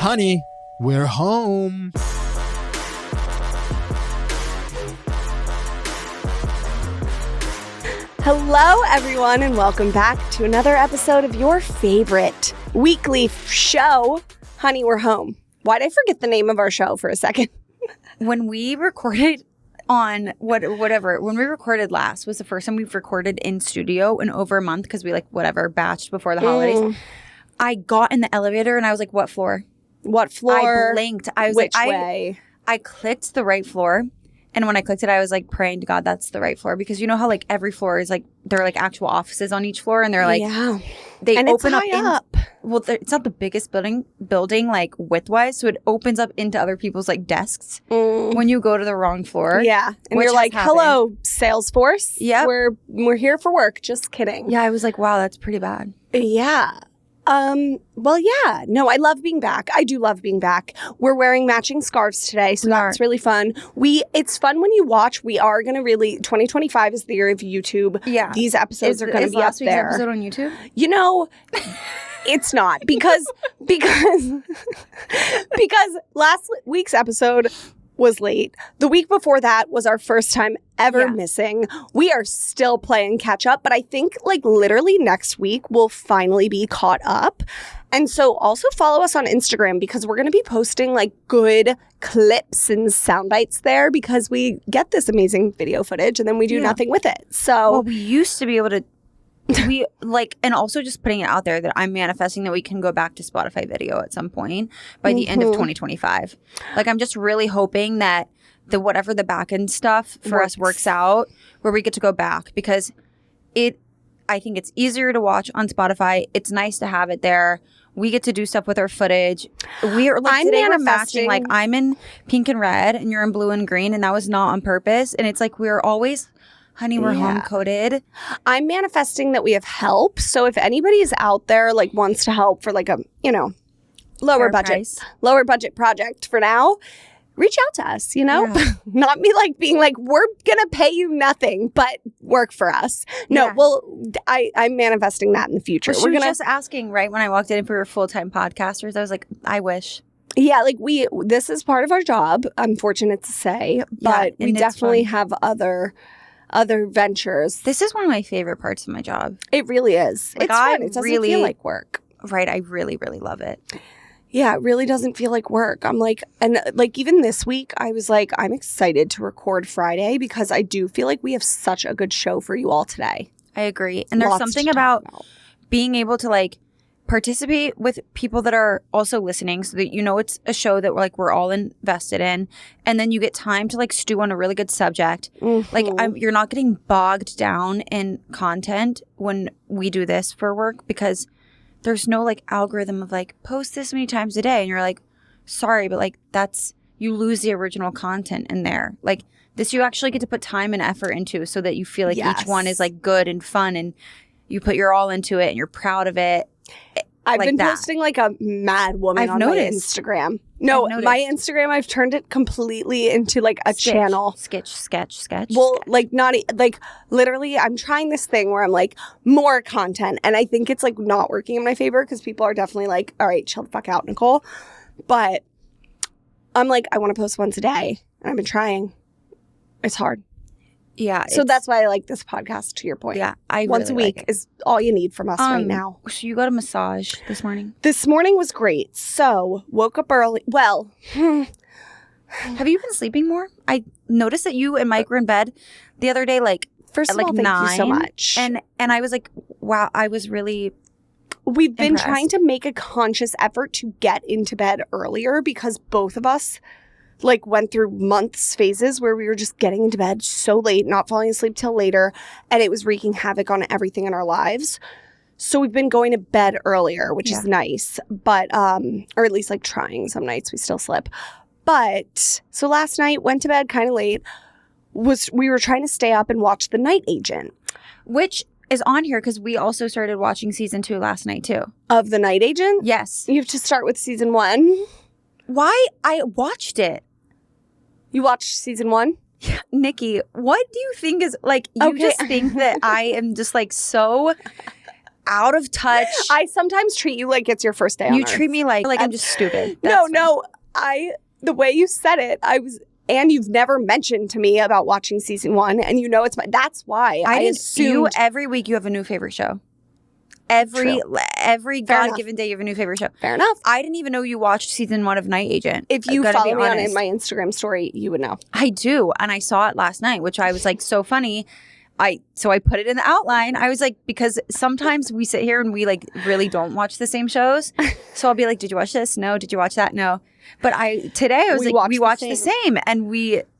Honey, we're home. Hello, everyone, and welcome back to another episode of your favorite weekly show, Honey, We're Home. Why'd I forget the name of our show for a second? When we recorded on when we recorded last was the first time we've recorded in studio in over a month because we batched before the holidays. I got in the elevator and I was like, what floor? What floor? I blinked. I was Which way? I clicked the right floor. And when I clicked it, I was like praying to God that's the right floor. Because you know how like every floor is like, there are like actual offices on each floor. And they're like, they and open it's high up. Well, it's not the biggest building like width-wise. So it opens up into other people's like desks when you go to the wrong floor. Yeah. And you're like, hello, Salesforce. Yeah. We're here for work. Just kidding. Yeah, I was like, wow, that's pretty bad. Yeah. Well, yeah. No, I love being back. I do love being back. We're wearing matching scarves today, so that's really fun. It's fun when you watch. We are going to 2025 is the year of YouTube. Yeah. These episodes are going to be up there. Is last week's episode on YouTube? You know, it's not because last week's episode was late. The week before that was our first time ever missing. We are still playing catch up, but I think like literally next week we'll finally be caught up. And so also follow us on Instagram because we're going to be posting like good clips and sound bites there because we get this amazing video footage and then we do nothing with it. So we used to be able to and also just putting it out there that I'm manifesting that we can go back to Spotify video at some point by the end of 2025. Like, I'm just really hoping that whatever the back end stuff for us works out where we get to go back because I think it's easier to watch on Spotify. It's nice to have it there. We get to do stuff with our footage. We're like, today we're matching, like I'm in pink and red and you're in blue and green, and that was not on purpose. And it's like we're always Honey, we're home coded. I'm manifesting that we have help. So if anybody is out there like wants to help for like a, lower budget project for now, reach out to us, Not me like being like, we're going to pay you nothing, but work for us. No, I'm manifesting that in the future. Well, we're just asking, right? When I walked in, if we were full-time podcasters, I was like, I wish. Yeah, like this is part of our job, I'm fortunate to say, but we definitely have other ventures. This is one of my favorite parts of my job. It really is. Like, it's fun. It doesn't feel like work. Right. I really, really love it. Yeah, it really doesn't feel like work. I'm like, and like even this week, I was like, I'm excited to record Friday because I do feel like we have such a good show for you all today. I agree. And there's something about being able to like participate with people that are also listening so that it's a show that we're all invested in, and then you get time to like stew on a really good subject. Like you're not getting bogged down in content when we do this for work because there's no like algorithm of like post this many times a day and you're like, sorry, but like you lose the original content in there. Like this you actually get to put time and effort into so that you feel like each one is like good and fun and you put your all into it and you're proud of it. I've been posting like a mad woman on my Instagram. No, my Instagram, I've turned it completely into like a channel. Sketch. Well, like not like literally I'm trying this thing where I'm like more content. And I think it's like not working in my favor because people are definitely like, all right, chill the fuck out, Nicole. But I'm like, I want to post once a day. And I've been trying. It's hard. Yeah. So that's why I like this podcast, to your point. Yeah. Once a week is all you need from us right now. So you got a massage this morning? This morning was great. So woke up early. Well. Have you been sleeping more? I noticed that you and Mike were in bed the other day, like, first of all, thank you so much. And I was like, wow, I was really We've been trying to make a conscious effort to get into bed earlier because both of us like went through phases where we were just getting into bed so late, not falling asleep till later, and it was wreaking havoc on everything in our lives. So we've been going to bed earlier, which is nice, but or at least like trying. Some nights we still slip. But so last night went to bed kind of late. We were trying to stay up and watch The Night Agent, which is on here because we also started watching season 2 last night too. Of The Night Agent? Yes. You have to start with season 1. Why? I watched it. You watched season 1? Yeah. Niki, what do you think is like, you just think that I am just like so out of touch. I sometimes treat you like it's your first day on You Earth. treat me like I'm just stupid. No. The way you said it, and you've never mentioned to me about watching season 1, and you know that's why I assumed every week you have a new favorite show. Every God-given day you have a new favorite show. Fair enough. I didn't even know you watched season 1 of Night Agent. If you follow me on my Instagram story, you would know. I do, and I saw it last night, which I was like so funny. So I put it in the outline. I was like, because sometimes we sit here and we like really don't watch the same shows. So I'll be like, did you watch this? No. Did you watch that? No. But today I was we watched the same and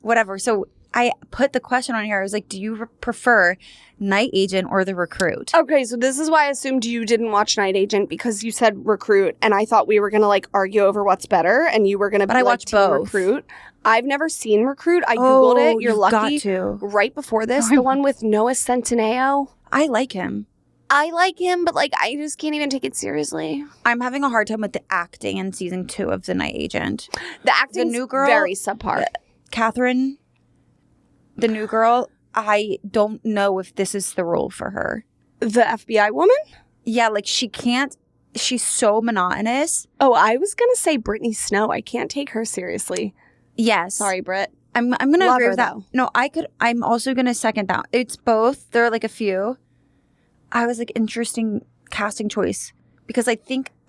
whatever. So I put the question on here. I was like, do you prefer Night Agent or The Recruit? Okay, so this is why I assumed you didn't watch Night Agent, because you said Recruit, and I thought we were going to like argue over what's better, and you were going to be like Team Recruit. I've never seen Recruit. I Googled it. You're lucky. Got to. Right before this, the one with Noah Centineo. I like him. I like him, but like I just can't even take it seriously. I'm having a hard time with the acting in season 2 of The Night Agent. The acting, the new girl, very subpar. Catherine, the new girl, I don't know if this is the role for her. The FBI woman? Yeah, like she can't. She's so monotonous. Oh, I was gonna say Brittany Snow. I can't take her seriously. Yes. Sorry, Britt. I'm gonna agree with that. Though. No, I'm also gonna second that. It's both. There are like a few. I was like, interesting casting choice, because I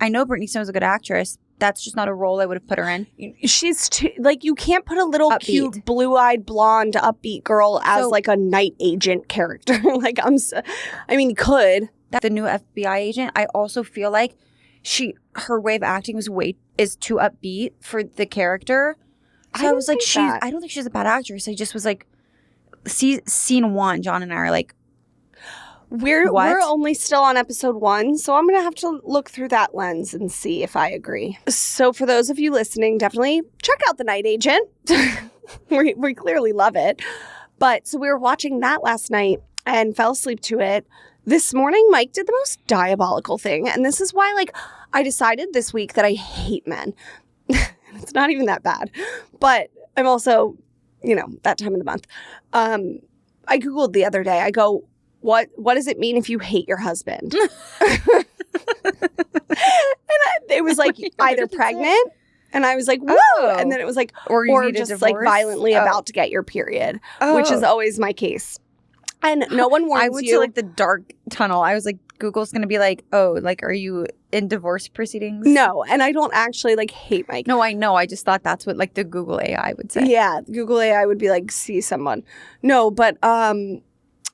know Brittany Snow's a good actress. That's just not a role I would have put her in. She's too, like, you can't put a little cute, blue-eyed, blonde, upbeat girl as like a night agent character. Like, you could. The new FBI agent, I also feel like her way of acting is too upbeat for the character. So I was like, I don't think she's a bad actress. I just was like, scene 1, John and I are like, We're only still on episode 1, so I'm going to have to look through that lens and see if I agree. So for those of you listening, definitely check out The Night Agent. we clearly love it. But so we were watching that last night and fell asleep to it. This morning, Mike did the most diabolical thing. And this is why, like, I decided this week that I hate men. It's not even that bad. But I'm also, that time of the month. I Googled the other day. I go, What does it mean if you hate your husband? And it was like either pregnant, and I was like, whoa. And then it was like, or just like violently about to get your period, which is always my case. And no one warns you. I went to like the dark tunnel. I was like, Google's going to be like, oh, like, are you in divorce proceedings? No, and I don't actually like hate my. No, I know. I just thought that's what like the Google AI would say. Yeah, Google AI would be like, see someone. No, but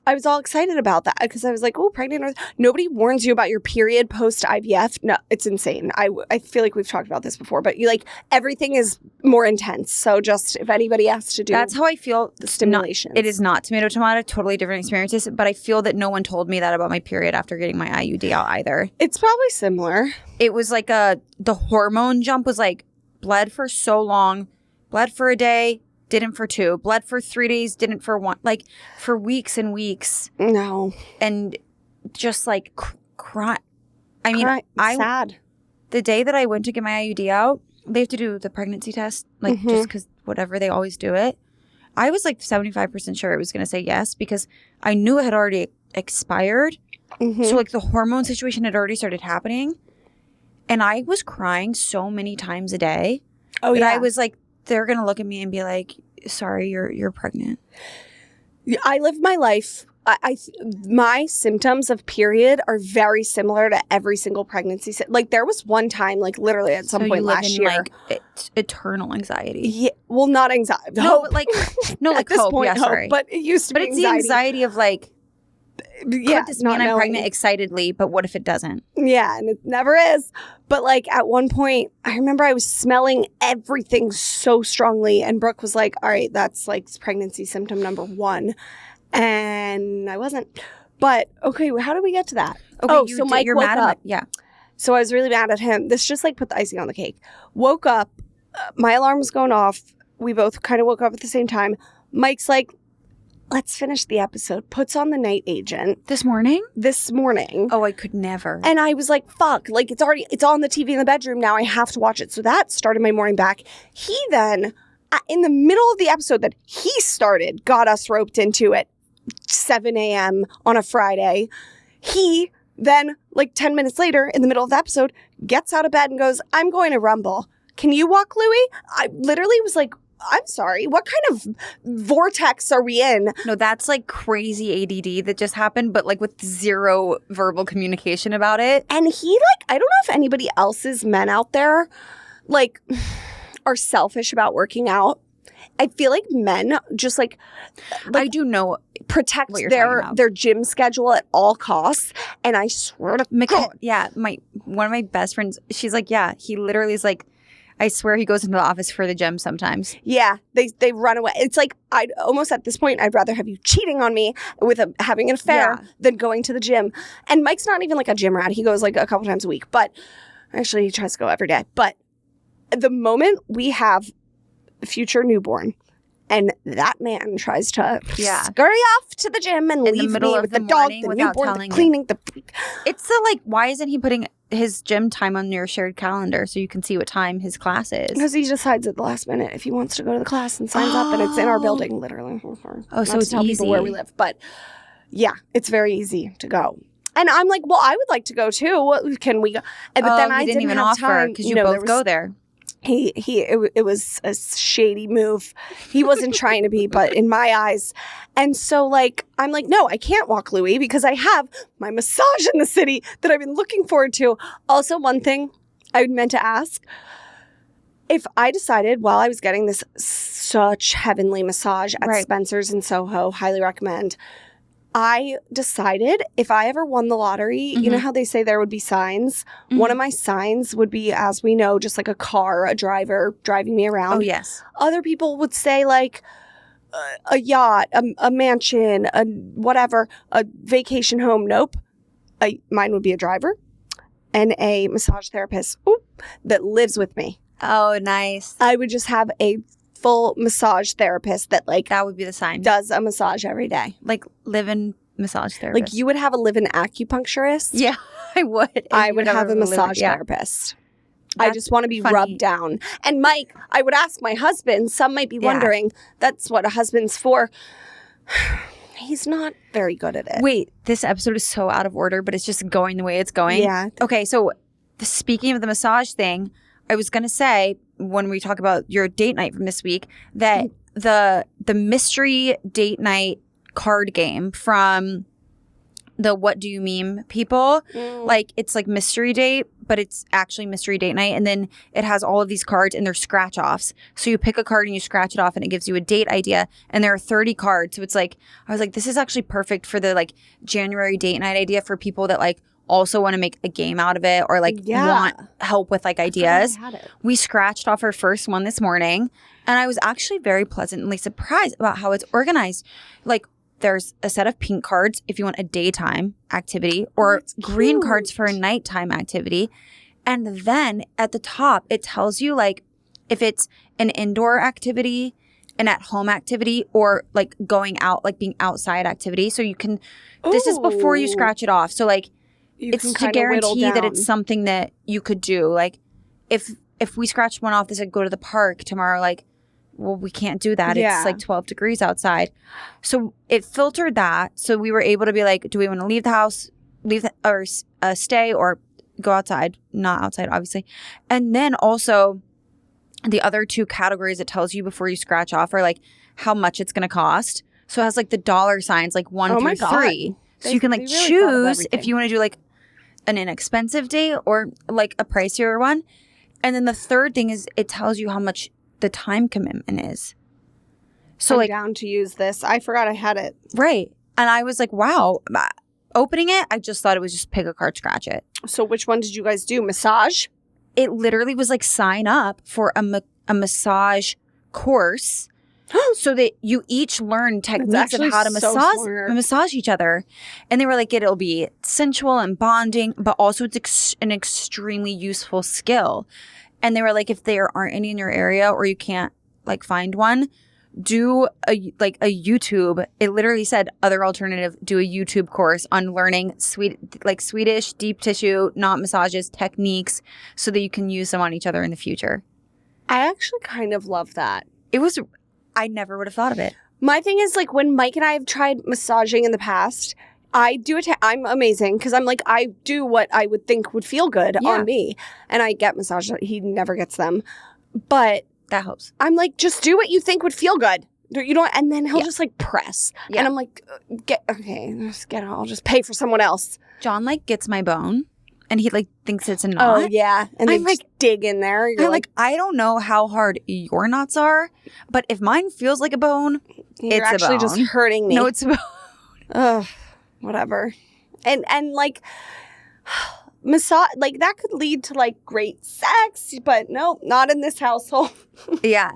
I was all excited about that because I was like, oh, pregnant. Nobody warns you about your period post IVF. No, it's insane. I feel like we've talked about this before, but everything is more intense. So just if anybody has to do, that's how I feel. The stimulation. It is not tomato, totally different experiences. But I feel that no one told me that about my period after getting my IUD out either. It's probably similar. It was like the hormone jump was like bled for so long, bled for a day. Didn't for 2, bled for 3 days, didn't for 1, like for weeks and weeks. No. And just like cry. I mean, sad. The day that I went to get my IUD out, they have to do the pregnancy test, like just because whatever, they always do it. I was like 75% sure it was going to say yes because I knew it had already expired. Mm-hmm. So like the hormone situation had already started happening. And I was crying so many times a day. Oh, yeah. I was like, they're going to look at me and be like, sorry, you're pregnant. I live my life. My symptoms of period are very similar to every single pregnancy. Like there was one time, like literally at some point last year. Like eternal anxiety. Yeah. Well, not anxiety. No, like hope. Point, yeah, sorry. But it used to be anxiety. But it's the anxiety of like, yeah, could this mean I'm pregnant excitedly, but what if it doesn't? Yeah, and it never is. But like at one point, I remember I was smelling everything so strongly, and Brooke was like, all right, that's like pregnancy symptom number 1. And I wasn't. But okay, how did we get to that? Okay, so Mike woke up. Yeah. So I was really mad at him. This just like put the icing on the cake. Woke up. My alarm was going off. We both kind of woke up at the same time. Mike's like, let's finish the episode. Puts on The Night Agent. This morning? Oh, I could never. And I was like, fuck. Like, it's on the TV in the bedroom now. I have to watch it. So that started my morning back. He then, in the middle of the episode that he started, got us roped into at 7 a.m. on a Friday. He Then, like 10 minutes later, in the middle of the episode, gets out of bed and goes, I'm going to Rumble. Can you walk, Louie? I literally was like, I'm sorry, what kind of vortex are we in? No, that's like crazy ADD that just happened, but like with zero verbal communication about it. And he like, I don't know if anybody else's men out there like are selfish about working out. I feel like men just like I do know protect their gym schedule at all costs. And I swear to God. Yeah, one of my best friends, she's like, yeah, he literally is like, I swear he goes into the office for the gym sometimes. Yeah, they run away. It's like, I'd almost at this point, I'd rather have you cheating on me with having an affair than going to the gym. And Mike's not even like a gym rat. He goes like a couple times a week. But actually, he tries to go every day. But the moment we have future newborn and that man tries to scurry off to the gym and leave me with the dog, the newborn, the cleaning, It's the like, why isn't he putting his gym time on your shared calendar so you can see what time his class is? Because he decides at the last minute if he wants to go to the class and signs up, and it's in our building, literally. Oh, so it's easy where we live, but yeah, it's very easy to go. And I'm like, well, I would like to go too. Can we go? But then I didn't even have offer because you both go there. It was a shady move. He wasn't trying to be, but in my eyes. And so like, I'm like, no, I can't walk Louie because I have my massage in the city that I've been looking forward to. Also, one thing I meant to ask, if I decided while I was getting this such heavenly massage at Spencer's in Soho, highly recommend, I decided if I ever won the lottery, you know how they say there would be signs? One of my signs would be, as we know, just like a car, a driver driving me around. Oh, yes. Other people would say like a yacht, a mansion, a whatever, a vacation home. Nope. Mine would be a driver and a massage therapist that lives with me. Oh, nice. I would just have a full massage therapist that like that would be the sign, does a massage every day, like live-in massage therapist. Like you would have a live-in acupuncturist. Yeah, I would. I would have a massage therapist. I just want to be rubbed down. And Mike, I would ask my husband, some might be wondering, that's what a husband's for. He's not very good at it. Wait, this episode is so out of order, but it's just going the way it's going. Yeah. Okay, so speaking of the massage thing, I was going to say, when we talk about your date night from this week, that the mystery date night card game from the What Do You Meme people, like it's like mystery date, but it's actually mystery date night. And then it has all of these cards and they're scratch offs. So you pick a card and you scratch it off and it gives you a date idea. And there are 30 cards. So it's like, I was like, this is actually perfect for the like January date night idea for people that like also want to make a game out of it or like want help with like ideas. We scratched off our first one this morning and I was actually very pleasantly surprised about how it's organized. Like there's a set of pink cards if you want a daytime activity or green cards for a nighttime activity. And then at the top, it tells you like if it's an indoor activity, an at-home activity, or like going out, like being outside activity. So you can, this is before you scratch it off. So like, it's to guarantee that it's something that you could do. Like, if we scratch one off, this like go to the park tomorrow. Like, well, we can't do that. It's like 12 degrees outside. So it filtered that. So we were able to be like, do we want to leave the house, or stay, or go outside? Not outside, obviously. And then also, the other two categories it tells you before you scratch off are like how much it's going to cost. So it has like the dollar signs, like 1 through 3. So you can like really choose if you want to do like an inexpensive date or like a pricier one. And then the third thing is it tells you how much the time commitment is. So I'm like down to use this. I forgot I had it. Right. And I was like, wow. Opening it, I just thought it was just pick a card, scratch it. So which one did you guys do? Massage? It literally was like sign up for a massage course so that you each learn techniques of how to massage each other. And they were like, it'll be sensual and bonding, but also it's an extremely useful skill. And they were like, if there aren't any in your area or you can't like find one, do a YouTube. It literally said other alternative, do a YouTube course on learning Swedish deep tissue, not massages, techniques so that you can use them on each other in the future. I actually kind of love that. I never would have thought of it. My thing is like when Mike and I have tried massaging in the past, I do it. I'm amazing because I'm like, I do what I would think would feel good on me. And I get massages. He never gets them. But that helps. I'm like, just do what you think would feel good. You know, and then he'll just like press. And I'm like, I'll just pay for someone else. John like gets my bone and he like thinks it's a knot. Oh, yeah. And they like dig in there. You're like, I don't know how hard your knots are, but if mine feels like a bone, you're it's actually a bone. Just hurting me. No, it's a bone. Ugh, whatever. And like massage, like that could lead to like great sex, but no, not in this household. Yeah,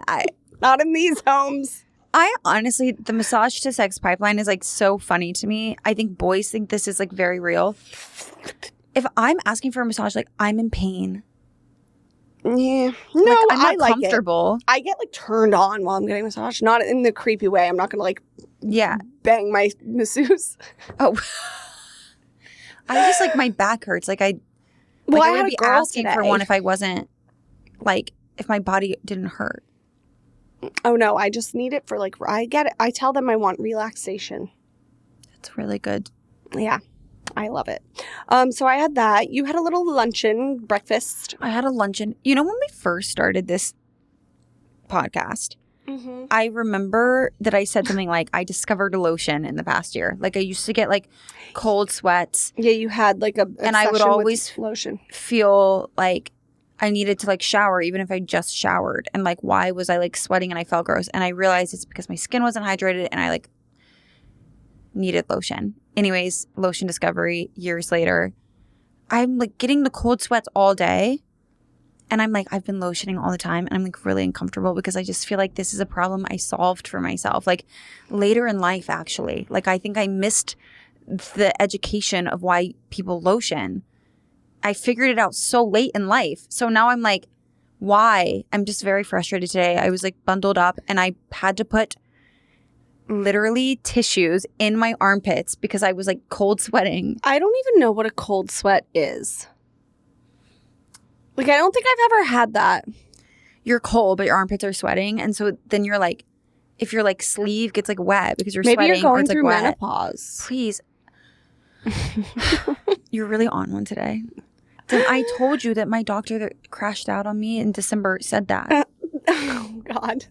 not in these homes. I honestly, the massage to sex pipeline is like so funny to me. I think boys think this is like very real. If I'm asking for a massage, like I'm in pain. Yeah. No, like, I'm not I like comfortable. I get like turned on while I'm getting massaged. Not in the creepy way. I'm not going to like bang my masseuse. Oh. I just like my back hurts. Like I would be asking for one if I wasn't like, if my body didn't hurt. Oh, no. I just need it for like, I get it. I tell them I want relaxation. That's really good. Yeah. I love it. So I had that. You had a little luncheon, breakfast. I had a luncheon. You know, when we first started this podcast, I remember that I said something like, I discovered a lotion in the past year. Like I used to get like cold sweats. Yeah, you had like a and I would always lotion. Feel like I needed to like shower even if I just showered. And like, why was I like sweating and I felt gross? And I realized it's because my skin wasn't hydrated and I like needed lotion. Anyways, lotion discovery years later. I'm like getting the cold sweats all day. And I'm like, I've been lotioning all the time. And I'm like really uncomfortable because I just feel like this is a problem I solved for myself. Like later in life, actually. Like I think I missed the education of why people lotion. I figured it out so late in life. So now I'm like, why? I'm just very frustrated today. I was like bundled up and I had to put literally tissues in my armpits because I was like cold sweating. I don't even know what a cold sweat is. Like, I don't think I've ever had that. You're cold, but your armpits are sweating. And so then you're like, if your like sleeve gets like wet because you're sweating. Maybe you're going or it's, through like, menopause. Please. You're really on one today. Then I told you that my doctor that crashed out on me in December said that. Oh, God.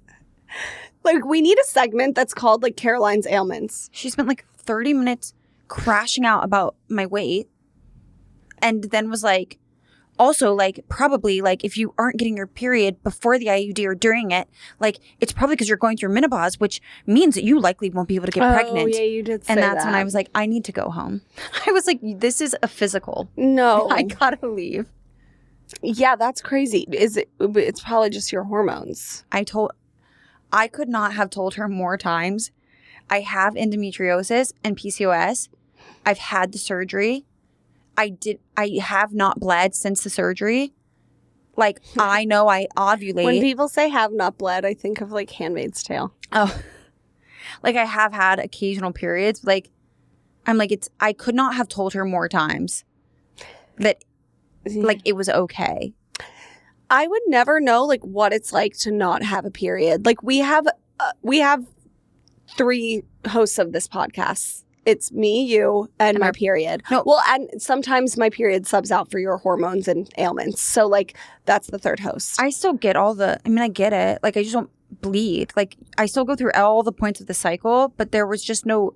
Like, we need a segment that's called, like, Caroline's Ailments. She spent, like, 30 minutes crashing out about my weight and then was like, also, like, probably, like, if you aren't getting your period before the IUD or during it, like, it's probably because you're going through menopause, which means that you likely won't be able to get pregnant. Oh, yeah, you did say that. And that's when I that. was like, I need to go home. I was like, this is a physical. No. I gotta leave. Yeah, that's crazy. It's probably just your hormones. I could not have told her more times. I have endometriosis and PCOS. I've had the surgery. I have not bled since the surgery. Like, I know I ovulate. When people say have not bled, I think of, like, Handmaid's Tale. Oh. Like, I have had occasional periods. Like, I'm like, I could not have told her more times that, like, it was okay. I would never know, like, what it's like to not have a period. Like, we have 3 hosts of this podcast. It's me, you, and my period. No. Well, and sometimes my period subs out for your hormones and ailments. So, like, that's the 3rd host. I still get I get it. Like, I just don't bleed. Like, I still go through all the points of the cycle, but there was just no,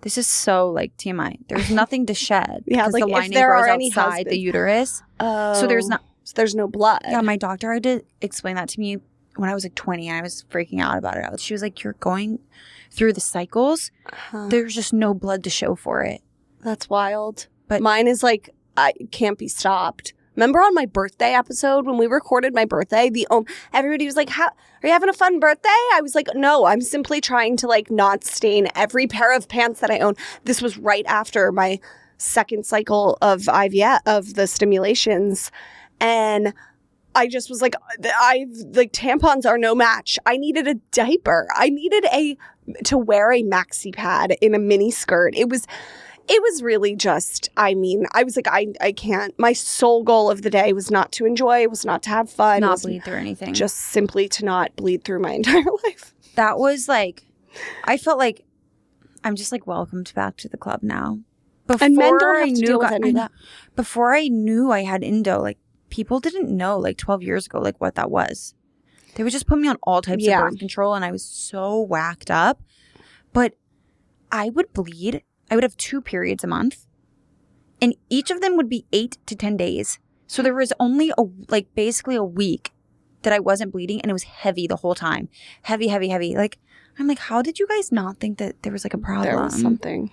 this is so, like, TMI. There's nothing to shed. Yeah, because like, the lining if there grows are any outside the uterus. Oh. So there's no blood. blood. Yeah, my doctor had to explain that to me when I was like 20 and I was freaking out about it. She was like, you're going through the cycles. There's just no blood to show for it. That's wild. But mine is like, I can't be stopped. Remember on my birthday episode when we recorded my birthday, everybody was like, are you having a fun birthday? I was like, no, I'm simply trying to like not stain every pair of pants that I own. This was right after my 2nd cycle of IVF, of the stimulations. And I just was like, tampons are no match. I needed a diaper. I needed to wear a maxi pad in a mini skirt. It was really just, I was like, I can't. My sole goal of the day was not to enjoy, was not to have fun. not bleed through anything. Just simply to not bleed through my entire life. That was like, I felt like I'm just like welcomed back to the club now. And men don't have to deal with any of that. Before I knew I had Indo, like, people didn't know, like, 12 years ago, like, what that was. They would just put me on all types of birth control, and I was so whacked up. But I would bleed. I would have 2 periods a month, and each of them would be 8 to 10 days. So there was only, basically a week that I wasn't bleeding, and it was heavy the whole time. Heavy, heavy, heavy. Like, I'm like, how did you guys not think that there was, like, a problem? There was something.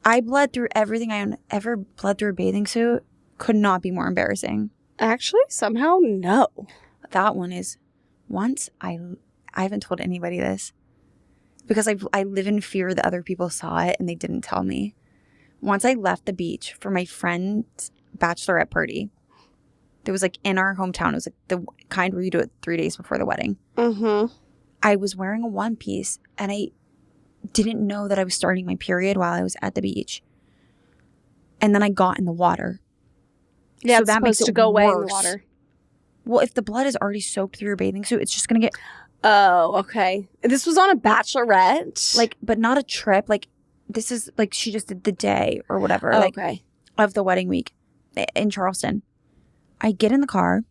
I bled through everything I ever bled through a bathing suit. Could not be more embarrassing. Actually, somehow, no. That one is, once I haven't told anybody this because I live in fear that other people saw it and they didn't tell me. Once I left the beach for my friend's bachelorette party, it was like in our hometown. It was like the kind where you do it 3 days before the wedding. Mm-hmm. I was wearing a one piece and I didn't know that I was starting my period while I was at the beach. And then I got in the water. Yeah, so it's that makes supposed it to go away worse. in the water. Well, if the blood is already soaked through your bathing suit, it's just going to get... Oh, okay. This was on a bachelorette? Like, but not a trip. Like, this is, like, she just did the day or whatever. Oh, like, okay. Of the wedding week in Charleston. I get in the car,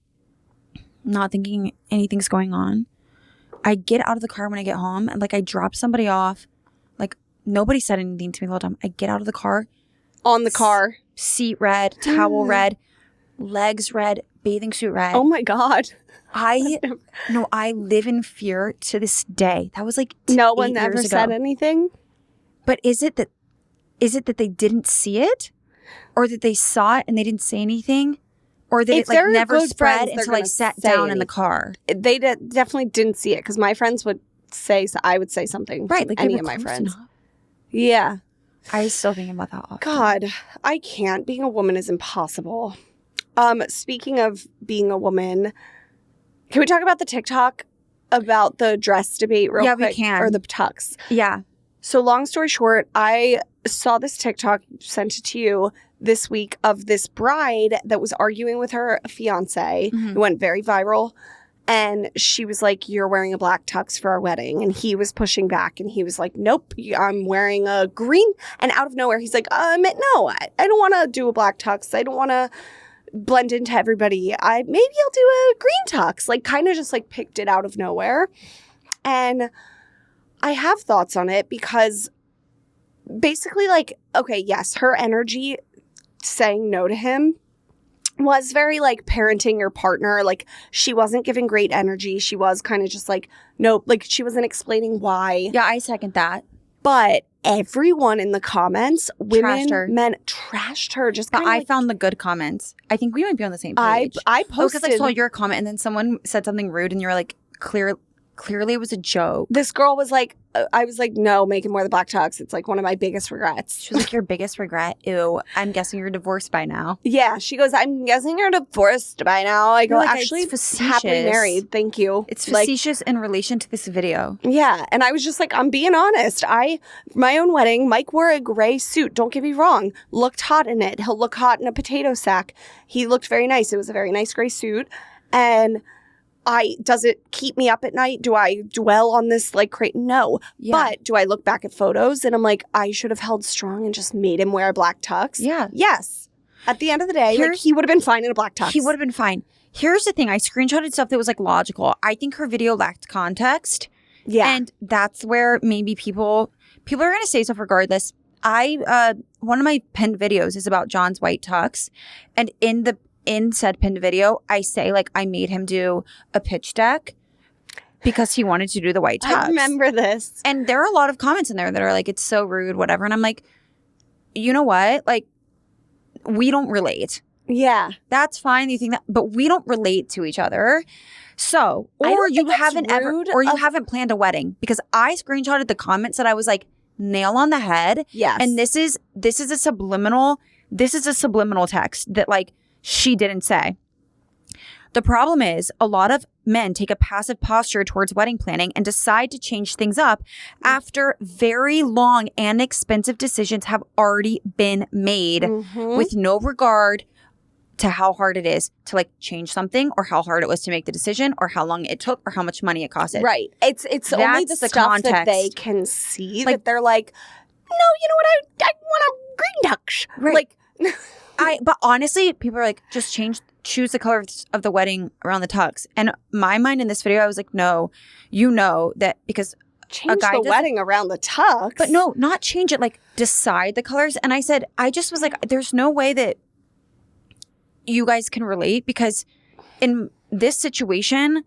not thinking anything's going on. I get out of the car when I get home, and, like, I drop somebody off. Like, nobody said anything to me the whole time. I get out of the car. On the car. Seat red, towel red, legs red, bathing suit red. Oh, my God. I live in fear to this day. That was like no one 8 ever years said ago. anything? But is it that they didn't see it? Or that they saw it and they didn't say anything? Or that If it like they're never good spread friends, until they're I gonna sat say down in anything. the car? They definitely didn't see it because my friends would say, I would say something Right, to like any they of were my close friends. enough. Yeah. I still think about that often. God, I can't. Being a woman is impossible. Speaking of being a woman, can we talk about the TikTok about the dress debate real quick? Yeah, we can. Or the tux. Yeah. So long story short, I saw this TikTok, sent it to you this week, of this bride that was arguing with her fiance. Mm-hmm. It went very viral. And she was like, you're wearing a black tux for our wedding. And he was pushing back. And he was like, nope, I'm wearing a green. And out of nowhere, he's like, no, I don't want to do a black tux. I don't want to blend into everybody. Maybe I'll do a green tux. Like, kind of just like picked it out of nowhere. And I have thoughts on it because basically, like, okay, yes, her energy saying no to him was very like parenting your partner. Like, she wasn't giving great energy. She was kind of just like, nope, like she wasn't explaining why. Yeah, I second that. But everyone in the comments, women, Trashed her. men, trashed her. Just But kind of I like, found the good comments. I think we might be on the same page. I posted. because I saw your comment and then someone said something rude and you were like, clearly it was a joke. This girl was like, I was like, no, make him wear the black tux. It's like one of my biggest regrets. She was like, your biggest regret? Ew, I'm guessing you're divorced by now. Yeah, she goes, I'm guessing you're divorced by now. I go, You're like, actually, it's happily facetious. married. Thank you. It's like, facetious in relation to this video. yeah. And I was just like, I'm being honest. My own wedding, Mike wore a gray suit. Don't get me wrong. Looked hot in it. He'll look hot in a potato sack. He looked very nice. It was a very nice gray suit. And does it keep me up at night? Do I dwell on this like no. Yeah. But do I look back at photos and I'm like, I should have held strong and just made him wear a black tux? Yeah. Yes. At the end of the day, like, he would have been fine in a black tux. He would have been fine. Here's the thing. I screenshotted stuff that was like logical. I think her video lacked context. Yeah. And that's where maybe people are going to say stuff regardless. One of my pinned videos is about John's white tux. And in said pinned video, I say, like, I made him do a pitch deck because he wanted to do the white tux. I remember this. And there are a lot of comments in there that are like, it's so rude, whatever. And I'm like, you know what? Like, we don't relate. Yeah. That's fine. You think that, but we don't relate to each other. So, or you haven't haven't planned a wedding, because I screenshotted the comments that I was like, nail on the head. Yes. And this is a subliminal text that like she didn't say. The problem is a lot of men take a passive posture towards wedding planning and decide to change things up after very long and expensive decisions have already been made with no regard to how hard it is to like change something, or how hard it was to make the decision, or how long it took, or how much money it costed. Right. It's only the stuff context that they can see, like, that they're like, no, you know what? I want a green tux. Right. Like, but honestly, people are like, just choose the color of the wedding around the tux. And my mind in this video, I was like, no, you know that because change the wedding around the tux. But no, not change it, like decide the colors. And I said, I just was like, there's no way that you guys can relate because in this situation,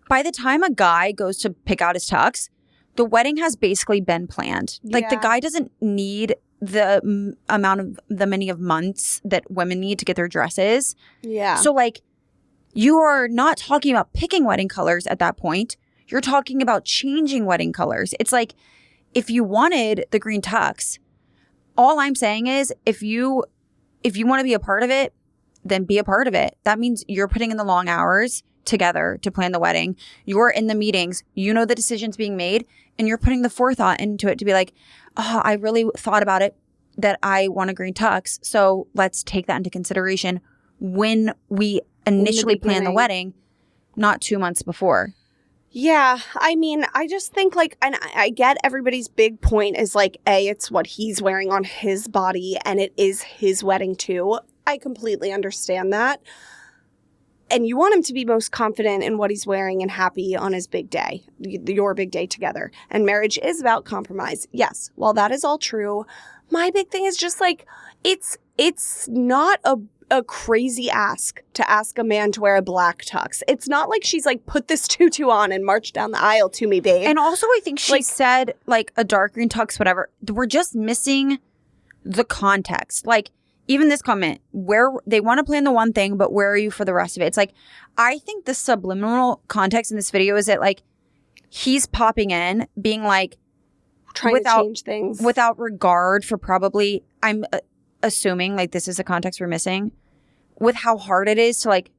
by the time a guy goes to pick out his tux, the wedding has basically been planned. Like the guy doesn't need the amount of the many of months that women need to get their dresses. Yeah. So like you are not talking about picking wedding colors at that point. You're talking about changing wedding colors. It's like if you wanted the green tux, all I'm saying is if you want to be a part of it, then be a part of it. That means you're putting in the long hours together to plan the wedding. You're in the meetings. You know the decisions being made and you're putting the forethought into it to be like, oh, I really thought about it that I want a green tux. So let's take that into consideration when we initially plan the wedding, not 2 months before. Yeah. I mean, I just think like, and I get everybody's big point is like, it's what he's wearing on his body and it is his wedding too. I completely understand that. And you want him to be most confident in what he's wearing and happy on his big day, your big day together. And marriage is about compromise. Yes, while that is all true, my big thing is just like, it's not a crazy ask to ask a man to wear a black tux. It's not like she's like, put this tutu on and march down the aisle to me, babe. And also I think she said like a dark green tux, whatever. We're just missing the context. Like, even this comment, where they want to plan the one thing, but where are you for the rest of it? It's like, I think the subliminal context in this video is that like, he's popping in, being like, trying to change things. Without regard for probably, I'm assuming like this is the context we're missing, with how hard it is to like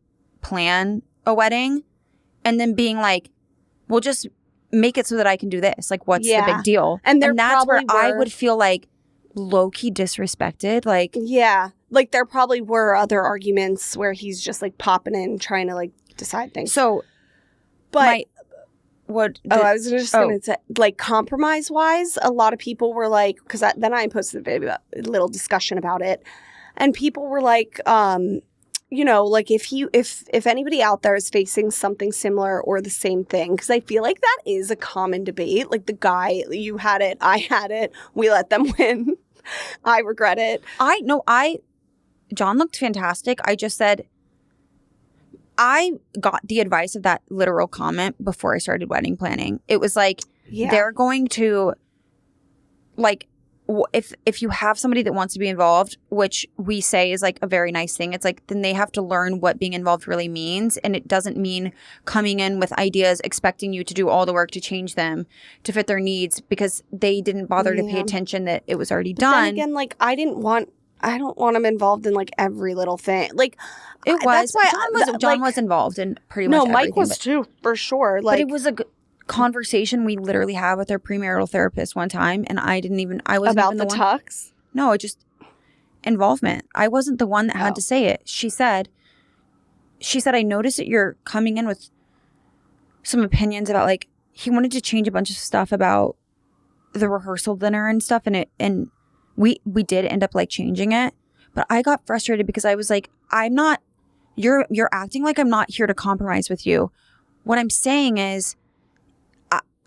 plan a wedding and then being like, we'll just make it so that I can do this. Like, what's the big deal? And that's where I would feel like, low-key disrespected, like like there probably were other arguments where he's just like popping in trying to like decide things. So but I was just gonna say, like, compromise wise, a lot of people were like, because then I posted a little discussion about it, and people were like, you know, like if anybody out there is facing something similar or the same thing, because I feel like that is a common debate. Like the guy, you had it, I had it, we let them win. I regret it. John looked fantastic. I just said, I got the advice of that literal comment before I started wedding planning. It was like, they're going to, like, if you have somebody that wants to be involved, which we say is like a very nice thing, it's like, then they have to learn what being involved really means. And it doesn't mean coming in with ideas, expecting you to do all the work to change them to fit their needs because they didn't bother to pay attention that it was already done. Then again, like, I don't want him involved in like every little thing. Like, it was. That's why John was involved in pretty much everything. No, Mike was too, for sure. Like, but it was a conversation we literally had with our premarital therapist one time, and I wasn't about even the tux. No, it just involvement. I wasn't the one that had to say it. She said, I noticed that you're coming in with some opinions about, like, he wanted to change a bunch of stuff about the rehearsal dinner and stuff, and we did end up like changing it, but I got frustrated because I was like, you're acting like I'm not here to compromise with you. What I'm saying is,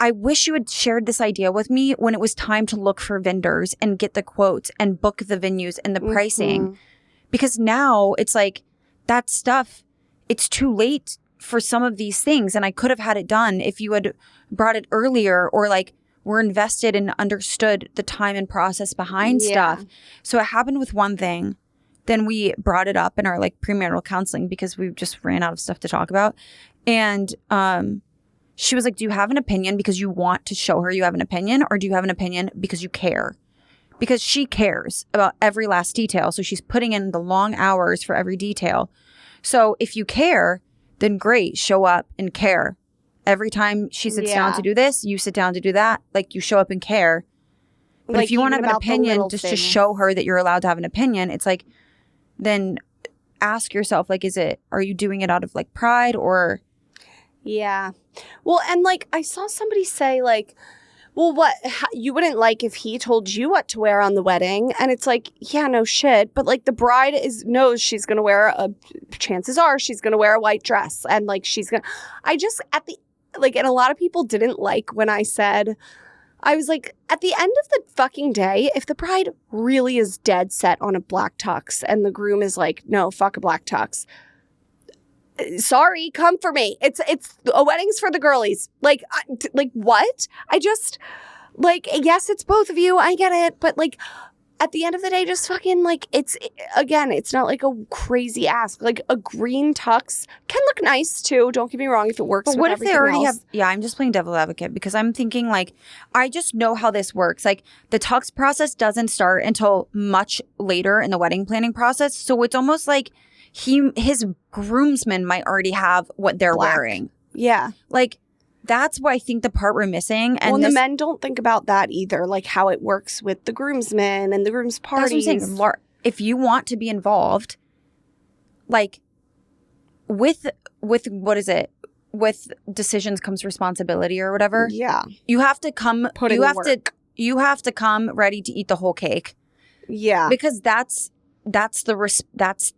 I wish you had shared this idea with me when it was time to look for vendors and get the quotes and book the venues and the pricing. Because now it's like that stuff, it's too late for some of these things. And I could have had it done if you had brought it earlier or like were invested and understood the time and process behind stuff. So it happened with one thing. Then we brought it up in our like premarital counseling because we just ran out of stuff to talk about. And, she was like, do you have an opinion because you want to show her you have an opinion, or do you have an opinion because you care? Because she cares about every last detail. So she's putting in the long hours for every detail. So if you care, then great, show up and care. Every time she sits down to do this, you sit down to do that. Like, you show up and care. But like, if you want to have an opinion just to show her that you're allowed to have an opinion, it's like, then ask yourself, like, are you doing it out of like pride or... Yeah. Well, and like I saw somebody say like, well, what you wouldn't like if he told you what to wear on the wedding, and it's like, yeah, no shit, but like the bride knows she's gonna wear chances are she's gonna wear a white dress, and like I just and a lot of people didn't like when I said, I was like, at the end of the fucking day, if the bride really is dead set on a black tux and the groom is like, no, fuck a black tux, sorry, come for me. It's a wedding's for the girlies. Like what? I just, like, yes, it's both of you. I get it. But like, at the end of the day, just fucking like, it's not like a crazy ask. Like a green tux can look nice too. Don't get me wrong if it works. But what if they already have? Yeah, I'm just playing devil advocate because I'm thinking like, I just know how this works. Like the tux process doesn't start until much later in the wedding planning process. So it's almost like his groomsmen might already have what they're wearing. Yeah. Like, that's why I think the part we're missing. And the men don't think about that either, like how it works with the groomsmen and the groom's parties. That's what I'm saying. If you want to be involved, like, with what is it? With decisions comes responsibility or whatever. Yeah. You have to come. You have to come ready to eat the whole cake. Yeah. Because that's the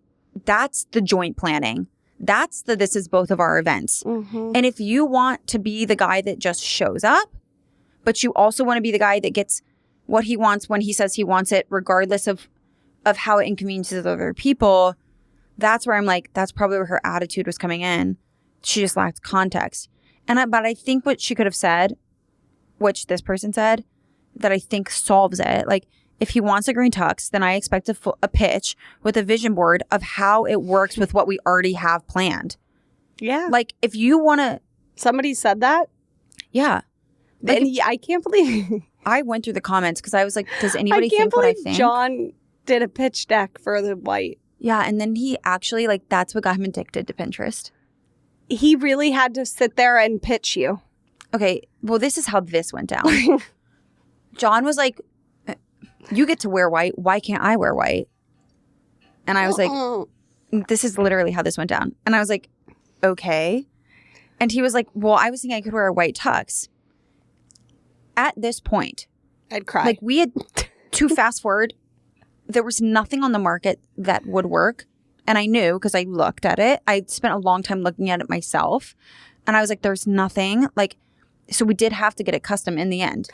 joint planning. That's this is both of our events. Mm-hmm. And if you want to be the guy that just shows up, but you also want to be the guy that gets what he wants when he says he wants it, regardless of how it inconveniences other people, that's where I'm like, that's probably where her attitude was coming in. She just lacked context. But I think what she could have said, which this person said, that I think solves it. Like, if he wants a green tux, then I expect a pitch with a vision board of how it works with what we already have planned. Yeah. Like, if you want to... Somebody said that? Yeah. Like, and I can't believe... I went through the comments because I was like, does anybody think what I think? John did a pitch deck for the white. Yeah, and then he actually, like, that's what got him addicted to Pinterest. He really had to sit there and pitch you. Okay, well, this is how this went down. John was like... You get to wear white. Why can't I wear white? And I was like, this is literally how this went down. And I was like, okay. And he was like, well, I was thinking I could wear a white tux. At this point, I'd cry. Like, we had to fast forward. There was nothing on the market that would work. And I knew because I looked at it. I spent a long time looking at it myself. And I was like, there's nothing. Like, so we did have to get it custom in the end.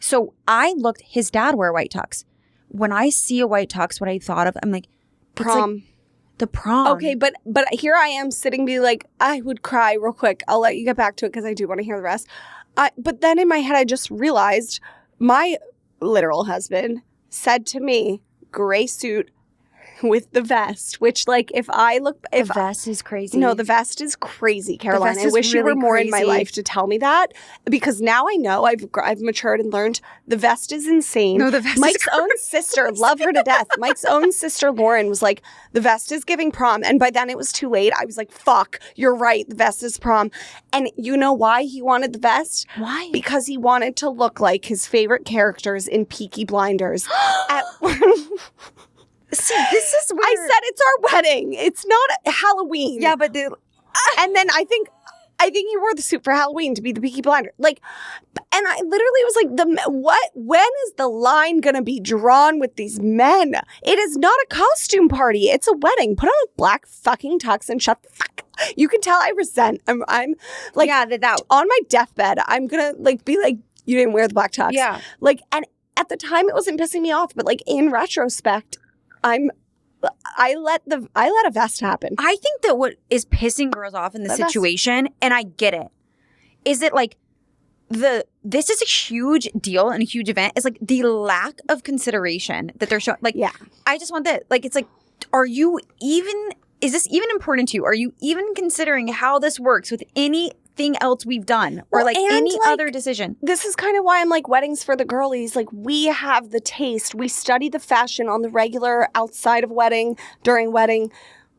So I looked, his dad wore a white tux. When I see a white tux, what I thought of, I'm like, prom. Like the prom. Okay, but here I am sitting be like, I would cry real quick. I'll let you get back to it because I do want to hear the rest. But then in my head, I just realized my literal husband said to me, gray suit with the vest, which like the vest is crazy. No, the vest is crazy, Caroline. I wish you were more in my life to tell me that, because now I know I've matured and learned the vest is insane. No, the vest Mike's own sister, love her to death. Mike's own sister Lauren was like, the vest is giving prom, and by then it was too late. I was like, fuck, you're right, the vest is prom. And you know why he wanted the vest? Why? Because he wanted to look like his favorite characters in Peaky Blinders. See, this is where... I said it's our wedding. It's not Halloween. Yeah, but... And then I think he wore the suit for Halloween to be the Peaky Blinder. Like, and I literally was like, when is the line going to be drawn with these men? It is not a costume party. It's a wedding. Put on a black fucking tux and shut the fuck up. You can tell I resent. I'm like, yeah, that on my deathbed, I'm going to like be like, you didn't wear the black tux. Yeah. Like, and at the time it wasn't pissing me off, but like in retrospect, I let a vest happen. I think that what is pissing girls off in the situation, and I get it, is that like this is a huge deal and a huge event. Is like the lack of consideration that they're showing. Like, yeah, I just want that. Like, it's like, is this even important to you? Are you even considering how this works with anything else we've done, or like any other decision? This is kind of why I'm like, weddings for the girlies. Like, we have the taste. We study the fashion on the regular, outside of wedding, during wedding.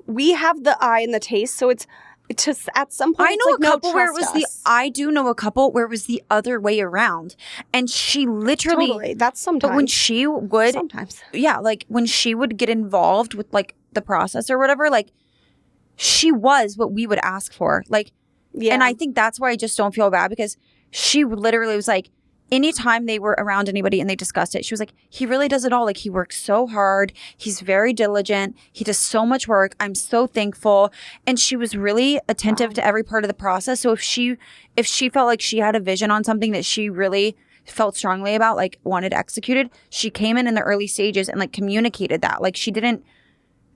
We have the eye and the taste. So it's just at some point. I know a couple where it was I do know a couple where it was the other way around, and she literally. Totally. That's sometimes. But when she would sometimes, yeah, like when she would get involved with like the process or whatever, like she was what we would ask for, like. Yeah. And I think that's why I just don't feel bad, because she literally was like, anytime they were around anybody and they discussed it, she was like, he really does it all. Like, he works so hard. He's very diligent. He does so much work. I'm so thankful. And she was really attentive to every part of the process. So if she felt like she had a vision on something that she really felt strongly about, like wanted executed, she came in the early stages and like communicated that. Like, she didn't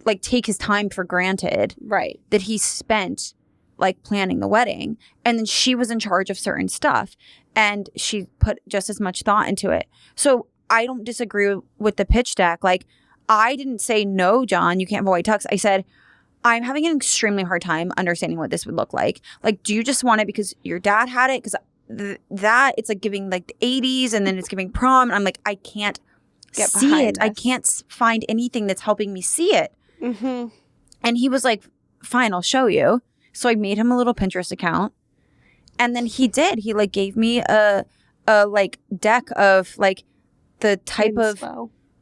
like take his time for granted. Right. That he spent like planning the wedding. And then she was in charge of certain stuff. And she put just as much thought into it. So I don't disagree with the pitch deck. Like, I didn't say, no, John, you can't have a white tux. I said, I'm having an extremely hard time understanding what this would look like. Like, do you just want it because your dad had it? Because that, it's like giving like the 80s and then it's giving prom. And I'm like, I can't see it. I can't find anything that's helping me see it. Mm-hmm. And he was like, fine, I'll show you. So I made him a little Pinterest account. And then he did. He like gave me a like deck of like the type of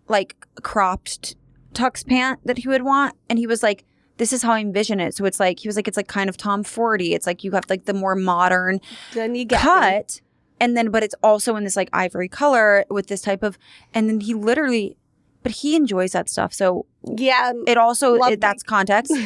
like cropped tux pant that he would want. And he was like, this is how I envision it. So it's like, he was like, it's like kind of Tom 40. It's like you have like the more modern cut. And then, but it's also in this like ivory color with this type of, and then he literally, but he enjoys that stuff. So yeah, it also, that's context.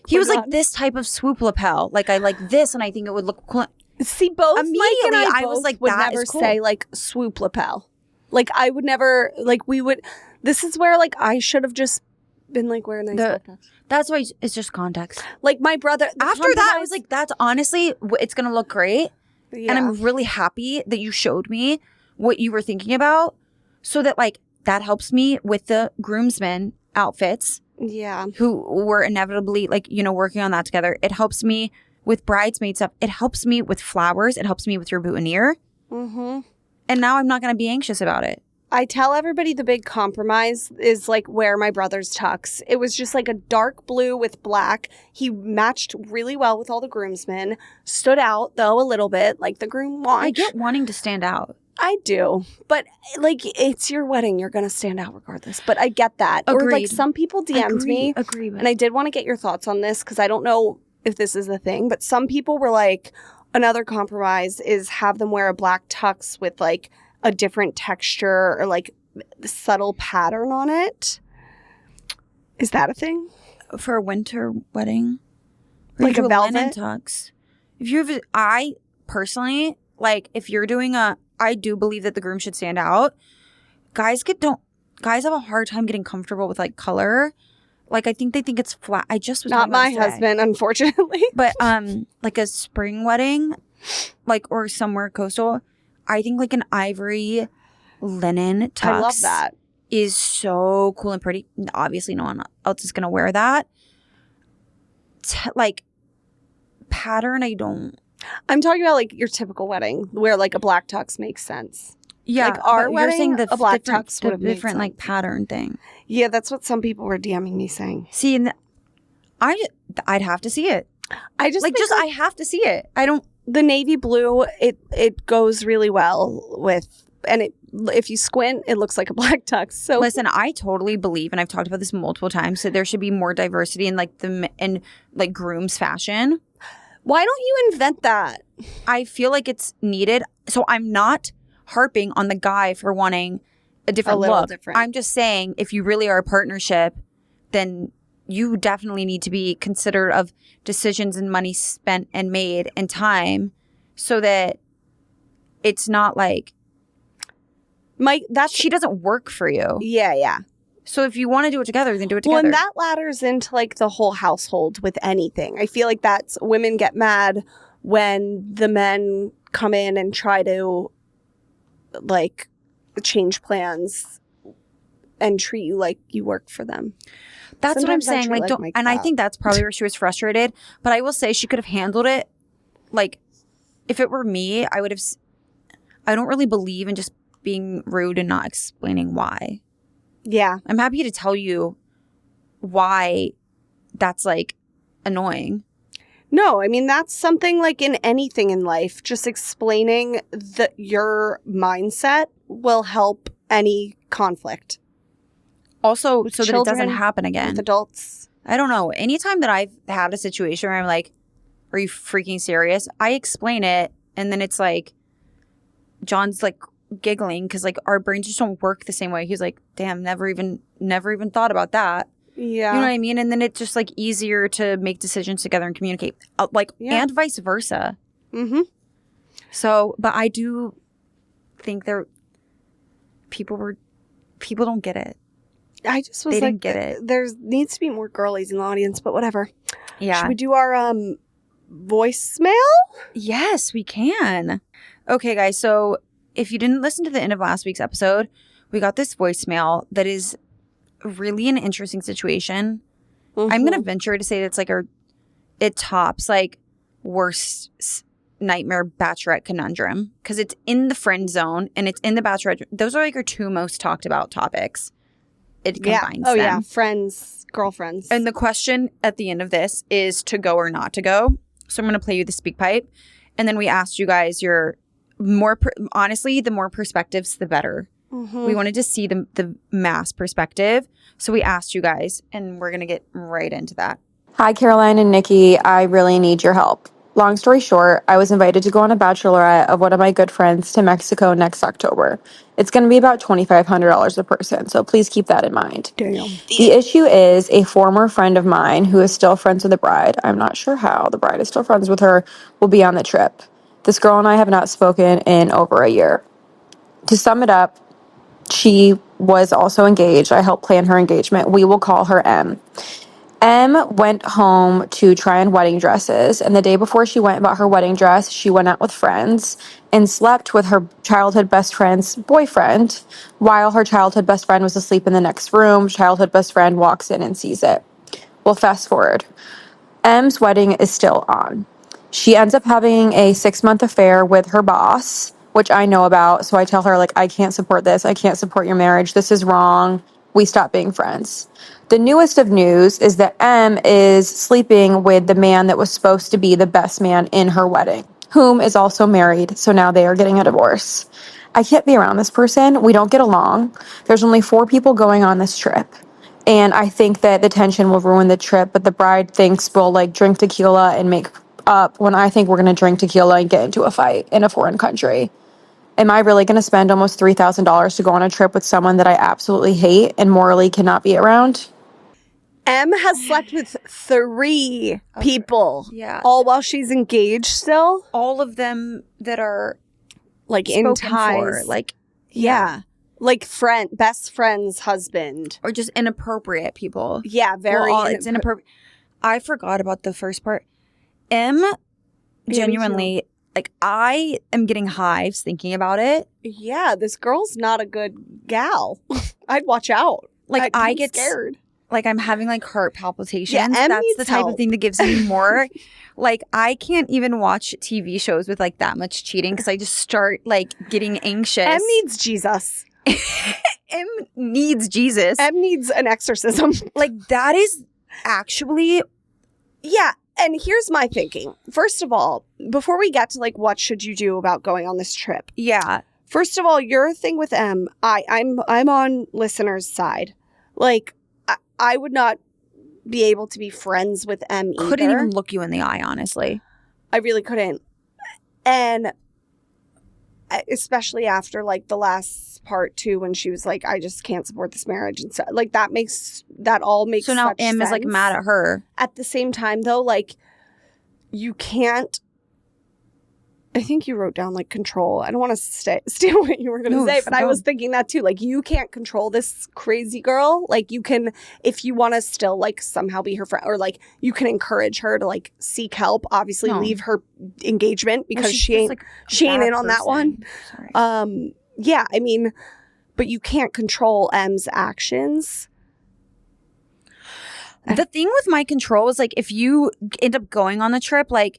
He was like, this type of swoop lapel. Like, I like this and I think it would look cool. See, both immediately Mike and I was like, would that never is cool. say like swoop lapel. Like, I would never, like, we would, this is where like I should have just been like wearing nice lapels. That's why it's just context. Like, my brother, after that I was like, that's honestly, it's gonna look great. Yeah. And I'm really happy that you showed me what you were thinking about, so that like that helps me with the groomsmen outfits. Yeah. Who were inevitably like, you know, working on that together. It helps me with bridesmaid stuff. It helps me with flowers. It helps me with your boutonniere. Mm-hmm. And now I'm not going to be anxious about it. I tell everybody the big compromise is like wear my brother's tux. It was just like a dark blue with black. He matched really well with all the groomsmen. Stood out though a little bit, like the groom watch. I get wanting to stand out. I do. But like, it's your wedding. You're going to stand out regardless. But I get that. Agreed. Or like some people DM'd me. Agreed. And I did want to get your thoughts on this because I don't know if this is the thing. But some people were like, another compromise is have them wear a black tux with like a different texture or like subtle pattern on it. Is that a thing? For a winter wedding? Like a velvet? Linen tux. I personally, like if you're doing I do believe that the groom should stand out. Guys have a hard time getting comfortable with like color. Like I think they think it's flat. I just was not my husband, unfortunately. But like a spring wedding, like or somewhere coastal, I think like an ivory linen tux. I love that. Is so cool and pretty. Obviously, no one else is gonna wear that. Like pattern, I don't. I'm talking about like your typical wedding where like a black tux makes sense. Yeah, like our wedding, you're saying a black tux would have made different sense. like pattern thing. Yeah, that's what some people were DMing me saying. See, I'd have to see it. I just like I have to see it. I don't. The navy blue, it goes really well with, and if you squint, it looks like a black tux. So listen, I totally believe, and I've talked about this multiple times, that there should be more diversity in like like groom's fashion. Why don't you invent that? I feel like it's needed. So I'm not harping on the guy for wanting a different look. Different. I'm just saying, if you really are a partnership, then you definitely need to be considerate of decisions and money spent and made and time, so that it's not like she doesn't work for you. Yeah. So if you want to do it together, then do it together. Well, and that ladders into like the whole household with anything. I feel like that's women get mad when the men come in and try to like change plans and treat you like you work for them. That's sometimes what I'm saying. Like, don't, and I think that's probably where she was frustrated. But I will say she could have handled it. Like, if it were me, I would have. I don't really believe in just being rude and not explaining why. Yeah. I'm happy to tell you why that's like annoying. No, I mean, that's something like in anything in life. Just explaining your mindset will help any conflict. Also, so that it doesn't happen again. With adults. I don't know. Anytime that I've had a situation where I'm like, are you freaking serious? I explain it, and then it's like, John's like giggling because like our brains just don't work the same way. He's like, damn, never even thought about that. Yeah. You know what I mean? And then it's just like easier to make decisions together and communicate, and vice versa. Mm-hmm. So, but I do think people don't get it. I just was they like, didn't get it. There needs to be more girlies in the audience, but whatever. Yeah. Should we do our voicemail? Yes, we can. Okay, guys. So if you didn't listen to the end of last week's episode, we got this voicemail that is really an interesting situation. Mm-hmm. I'm going to venture to say that it's like it tops like worst nightmare Bachelorette Conundrum because it's in the friend zone and it's in the Bachelorette. Those are like our two most talked about topics. It combines them. Yeah. Friends, girlfriends. And the question at the end of this is to go or not to go. So I'm going to play you the speak pipe. And then we asked you guys your honestly, the more perspectives, the better. Mm-hmm. We wanted to see the mass perspective. So we asked you guys, and we're going to get right into that. Hi, Caroline and Niki. I really need your help. Long story short, I was invited to go on a bachelorette of one of my good friends to Mexico next October. It's going to be about $2,500 a person, so please keep that in mind. Damn. The issue is a former friend of mine who is still friends with the bride. I'm not sure how the bride is still friends with her, will be on the trip. This girl and I have not spoken in over a year. To sum it up, she was also engaged. I helped plan her engagement. We will call her M. M went home to try on wedding dresses, and the day before she went and bought her wedding dress, she went out with friends and slept with her childhood best friend's boyfriend while her childhood best friend was asleep in the next room. Childhood best friend walks in and sees it. Well, fast forward. M's wedding is still on. She ends up having a 6-month affair with her boss, which I know about, so I tell her, like, I can't support this. I can't support your marriage. This is wrong. We stop being friends. The newest of news is that M is sleeping with the man that was supposed to be the best man in her wedding, whom is also married, so now they are getting a divorce. I can't be around this person. We don't get along. There's only 4 people going on this trip. And I think that the tension will ruin the trip, but the bride thinks we'll, like, drink tequila and make up when I think we're going to drink tequila and get into a fight in a foreign country. Am I really going to spend almost $3,000 to go on a trip with someone that I absolutely hate and morally cannot be around? M has slept with 3 people. Yeah. All while she's engaged still. All of them that are like in ties. For, like, yeah. Like best friend's husband. Or just inappropriate people. Yeah, very. Well, it's inappropriate. I forgot about the first part. M, genuinely, like, I am getting hives thinking about it. Yeah, this girl's not a good gal. I'd watch out. Like, I get scared. Like, I'm having, like, heart palpitations. Yeah, that's the type help. of thing that gives me more. Like, I can't even watch TV shows with, like, that much cheating because I just start, like, getting anxious. M needs Jesus. M needs Jesus. M needs an exorcism. Like, that is actually... Yeah, and here's my thinking. First of all, before we get to, like, what should you do about going on this trip? Yeah. First of all, your thing with M, I'm on listeners' side. Like, I would not be able to be friends with M either. Couldn't even look you in the eye, honestly. I really couldn't. And especially after, like, the last part, too, when she was like, I just can't support this marriage. And so, like, that all makes So now such M sense. is, like, mad at her. At the same time, though, like, you can't... I think you wrote down, like, control. I don't want to steal what you were going to say, but I was thinking that, too. Like, you can't control this crazy girl. Like, you can, if you want to still, like, somehow be her friend, or, like, you can encourage her to, like, seek help. Obviously, leave her engagement because she ain't in on that one. Sorry. Yeah, I mean, but you can't control M's actions. The thing with my control is, like, if you end up going on the trip, like,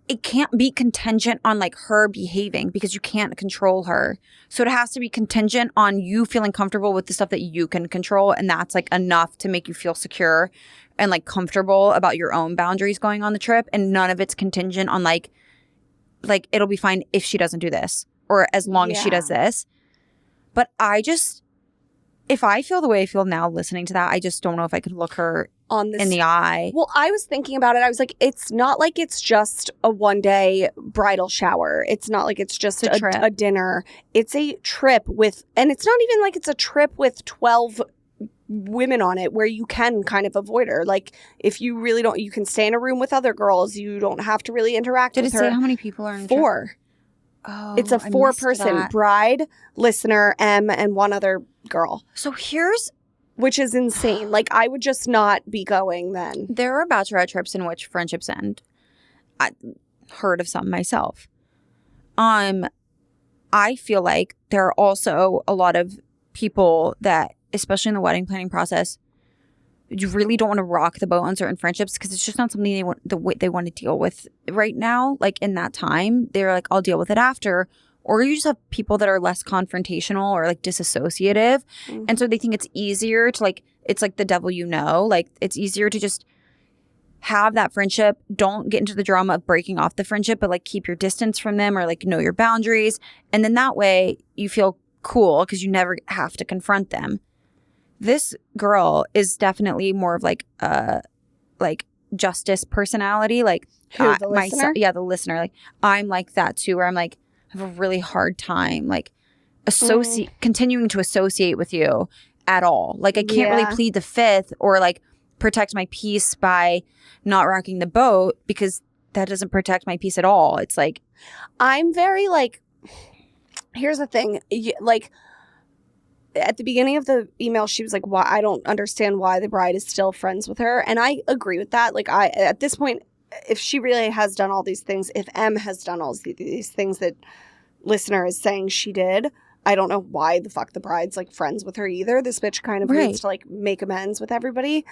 it can't be contingent on, like, her behaving because you can't control her. So it has to be contingent on you feeling comfortable with the stuff that you can control. And that's, like, enough to make you feel secure and, like, comfortable about your own boundaries going on the trip. And none of it's contingent on, like it'll be fine if she doesn't do this or as long as she does this. But if I feel the way I feel now listening to that, I just don't know if I could look her on this in the eye. Well, I was thinking about it. I was like, it's not like it's just a one-day bridal shower. It's not like it's just a dinner. It's a trip and it's not even like it's a trip with 12 women on it where you can kind of avoid her. Like, if you really don't, you can stay in a room with other girls. You don't have to really interact with her. Did it say how many people are in the 4. trip? Oh, it's a 4-person bride, listener, M, and one other girl. So which is insane. Like, I would just not be going then. There are bachelorette trips in which friendships end. I heard of some myself. I feel like there are also a lot of people that, especially in the wedding planning process, you really don't want to rock the boat on certain friendships because it's just not something they want to deal with right now. Like, in that time, they're like, I'll deal with it after. Or you just have people that are less confrontational or like disassociative. Mm-hmm. And so they think it's easier to like, it's like the devil, like it's easier to just have that friendship. Don't get into the drama of breaking off the friendship, but like keep your distance from them or like know your boundaries. And then that way you feel cool because you never have to confront them. This girl is definitely more of like justice personality. Like the listener? The listener. Like I'm like that too, where I'm like, I have a really hard time like continuing to associate with you at all. Like I can't really plead the fifth or like protect my peace by not rocking the boat because that doesn't protect my peace at all. It's like I'm very like, here's the thing, like at the beginning of the email she was like, why I don't understand why the bride is still friends with her, and I agree with that. Like I at this point, if she really has done all these things, if M has done all these things that listener is saying she did, I don't know why the fuck the bride's like friends with her either. This bitch kind of needs to like make amends with everybody.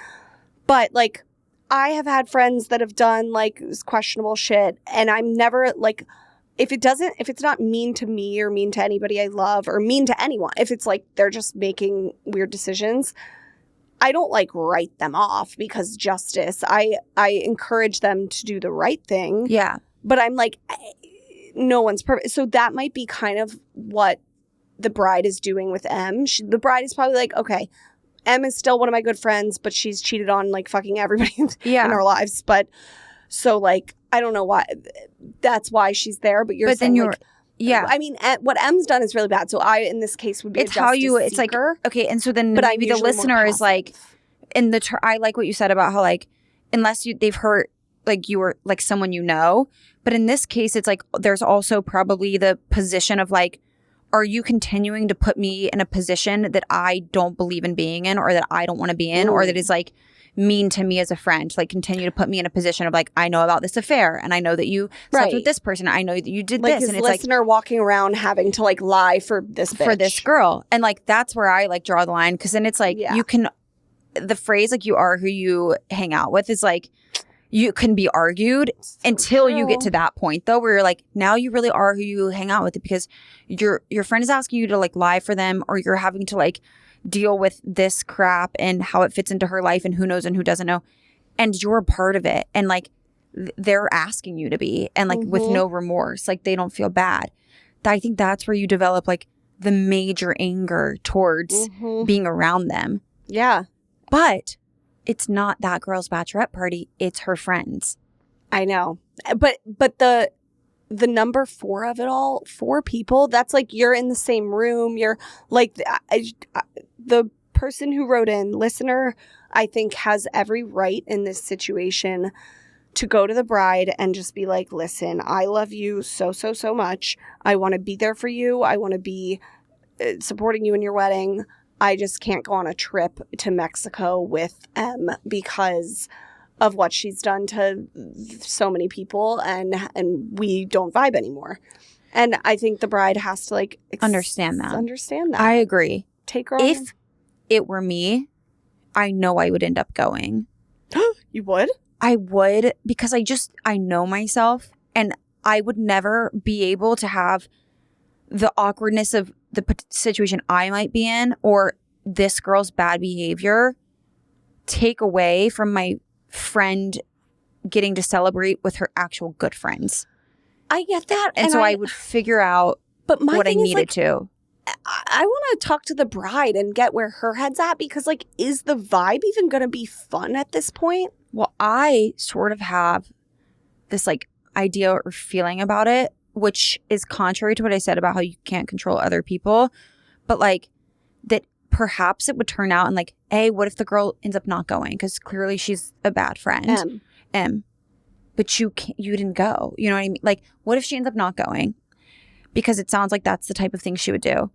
But like I have had friends that have done like questionable shit, and I'm never like, if it's not mean to me or mean to anybody I love or mean to anyone, if it's like they're just making weird decisions, I don't like write them off because justice. I encourage them to do the right thing. Yeah. But I'm like, no one's perfect. So that might be kind of what the bride is doing with M. The bride is probably like, okay, M is still one of my good friends, but she's cheated on like fucking everybody in our lives. But so like, I don't know why. That's why she's there. But you're saying like, yeah. I mean, what M's done is really bad. So I, in this case, would be it's how you. It's seeker. Like okay, and so then but maybe the listener is like, in the. I like what you said about how like, unless they've hurt like you were like someone you know, but in this case, it's like there's also probably the position of like, are you continuing to put me in a position that I don't believe in being in, or that I don't want to be in, or that is like mean to me as a friend, like continue to put me in a position of like, I know about this affair and I know that you slept with this person. I know that you did like this. And it's listener like walking around having to like lie for this bitch. For this girl. And like, that's where I like draw the line. Cause then it's like, you can, the phrase like you are who you hang out with is like, you can be argued until you get to that point though, where you're like, now you really are who you hang out with, because your friend is asking you to like lie for them, or you're having to like deal with this crap and how it fits into her life and who knows and who doesn't know. And you're a part of it. And like, they're asking you to be, and like with no remorse, like they don't feel bad. I think that's where you develop like the major anger towards being around them. Yeah. But it's not that girl's bachelorette party. It's her friends. I know. But the number 4 of it all, 4 people, that's like you're in the same room. You're like the person who wrote in, listener, I think has every right in this situation to go to the bride and just be like, listen, I love you so much. I want to be there for you. I want to be supporting you in your wedding. I just can't go on a trip to Mexico with M because of what she's done to so many people, and we don't vibe anymore. And I think the bride has to like understand that. I agree. Take her if on. It were me, I know I would end up going. You would? I would, because I know myself, and I would never be able to have the awkwardness of the situation I might be in, or this girl's bad behavior, take away from my friend getting to celebrate with her actual good friends. I get that. And so I would figure out what I needed to. I want to talk to the bride and get where her head's at, because like, is the vibe even going to be fun at this point? Well, I sort of have this like idea or feeling about it, which is contrary to what I said about how you can't control other people, but like that perhaps it would turn out and like, what if the girl ends up not going? Because clearly she's a bad friend. But you didn't go. You know what I mean? Like, what if she ends up not going? Because it sounds like that's the type of thing she would do.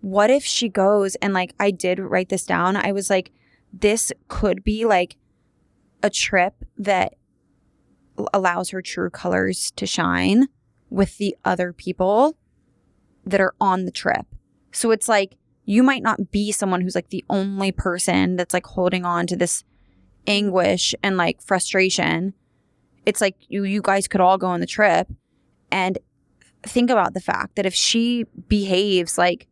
What if she goes and like, I did write this down. I was like, this could be like a trip that allows her true colors to shine with the other people that are on the trip. So it's like, you might not be someone who's like the only person that's like holding on to this anguish and like frustration. It's like you guys could all go on the trip, and think about the fact that if she behaves like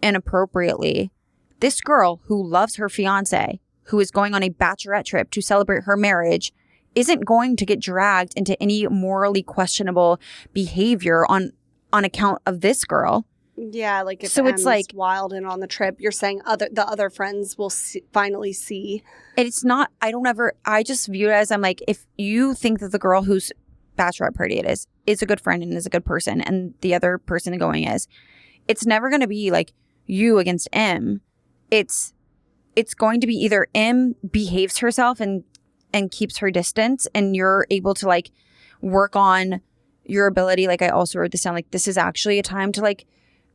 inappropriately, this girl who loves her fiance, who is going on a bachelorette trip to celebrate her marriage, isn't going to get dragged into any morally questionable behavior on account of this girl. Yeah, like if so it's like wild and on the trip, you're saying the other friends will finally see. It's not. I just view it as, I'm like, if you think that the girl whose bachelorette party it is a good friend and is a good person, and the other person going is, it's never going to be like you against M. It's going to be either M behaves herself and keeps her distance, and you're able to like work on your ability. Like, I also wrote this down, like, this is actually a time to like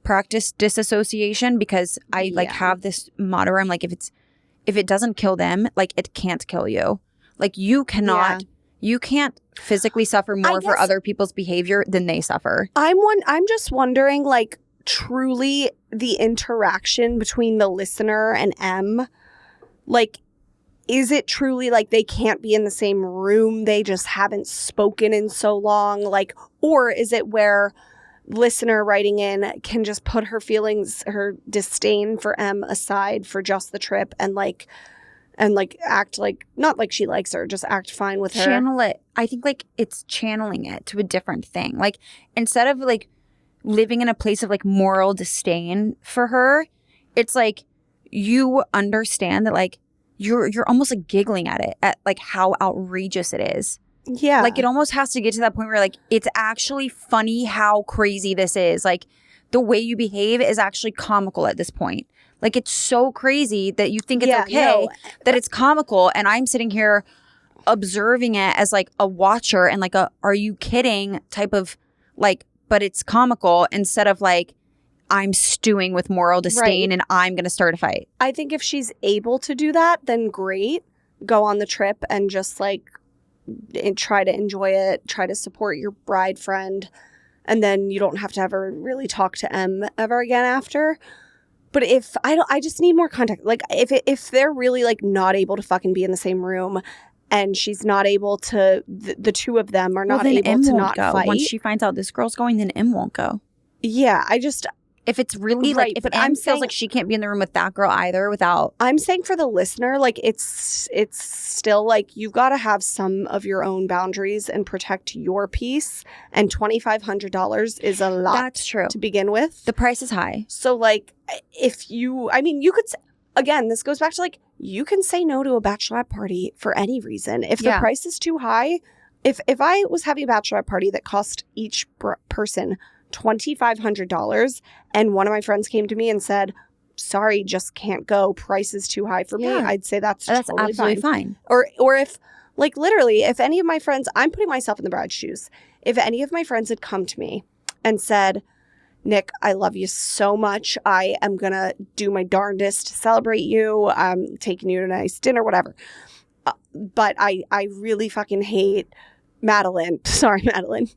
practice disassociation, because I like have this motto where I'm like, if it doesn't kill them, like, it can't kill you. Like, you cannot you can't physically suffer more for other people's behavior than they suffer. I'm just wondering, like, truly the interaction between the listener and M, like, is it truly like they can't be in the same room, they just haven't spoken in so long, like, or is it where listener writing in can just put her feelings, her disdain for M aside for just the trip, and act like, not like she likes her, just act fine with her. Channel it. I think like it's channeling it to a different thing. Like, instead of like living in a place of like moral disdain for her, it's like you understand that like you're almost like giggling at it, at like how outrageous it is. Yeah. Like, it almost has to get to that point where like it's actually funny how crazy this is. Like, the way you behave is actually comical at this point. Like, it's so crazy that you think it's that it's comical, and I'm sitting here observing it as like a watcher and like a are you kidding type of like, but it's comical, instead of like I'm stewing with moral disdain and I'm going to start a fight. I think if she's able to do that, then great. Go on the trip and just like try to enjoy it, try to support your bride friend, and then you don't have to ever really talk to M ever again after. But if I just need more context. Like, if they're really like not able to fucking be in the same room, and she's not able to, the two of them are not able M to won't not go. fight. Once she finds out this girl's going, then M won't go. Yeah, if it's really like, if M feels like she can't be in the room with that girl either without. I'm saying for the listener, like, it's still like you've got to have some of your own boundaries and protect your peace. And $2,500 is a lot. That's true. To begin with. The price is high. So like, you could, again, this goes back to like, you can say no to a bachelorette party for any reason. If the price is too high, if I was having a bachelorette party that cost each person $2,500 and one of my friends came to me and said, sorry, just can't go, price is too high for me, I'd say that's totally absolutely fine. Or if, like, literally, if any of my friends, I'm putting myself in the bride's shoes, if any of my friends had come to me and said, Nick, I love you so much, I am gonna do my darndest to celebrate you, I'm taking you to a nice dinner, whatever, but I really fucking hate Madeline, sorry Madeline,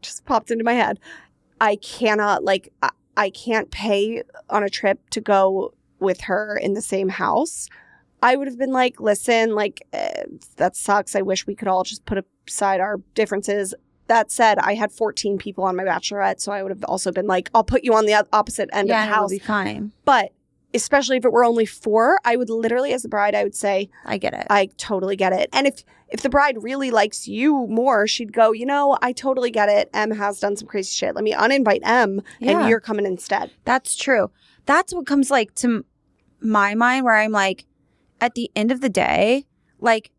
just popped into my head, I cannot, like, I can't pay on a trip to go with her in the same house, I would have been like, listen, like, that sucks. I wish we could all just put aside our differences. That said, I had 14 people on my bachelorette, so I would have also been like, I'll put you on the opposite end of the house. Yeah, it'll be fine. But especially if it were only 4, I would literally, as a bride, I would say, I get it. I totally get it. And if the bride really likes you more, she'd go, you know, I totally get it. M has done some crazy shit. Let me uninvite M and you're coming instead. That's true. That's what comes like to my mind where I'm like, at the end of the day, like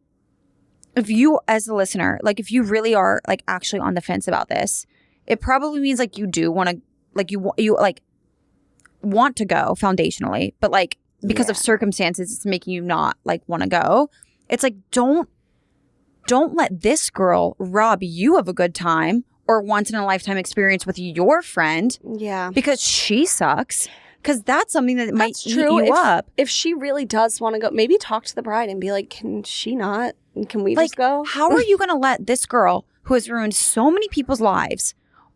if you as a listener, like if you really are like actually on the fence about this, it probably means like you do want to, like you like want to go foundationally, but like because of circumstances, it's making you not like want to go. It's like, don't let this girl rob you of a good time or once in a lifetime experience with your friend. Yeah. Because she sucks. Because that's something that might eat you up. If she really does want to go, maybe talk to the bride and be like, can she not? Can we just go? How are you going to let this girl who has ruined so many people's lives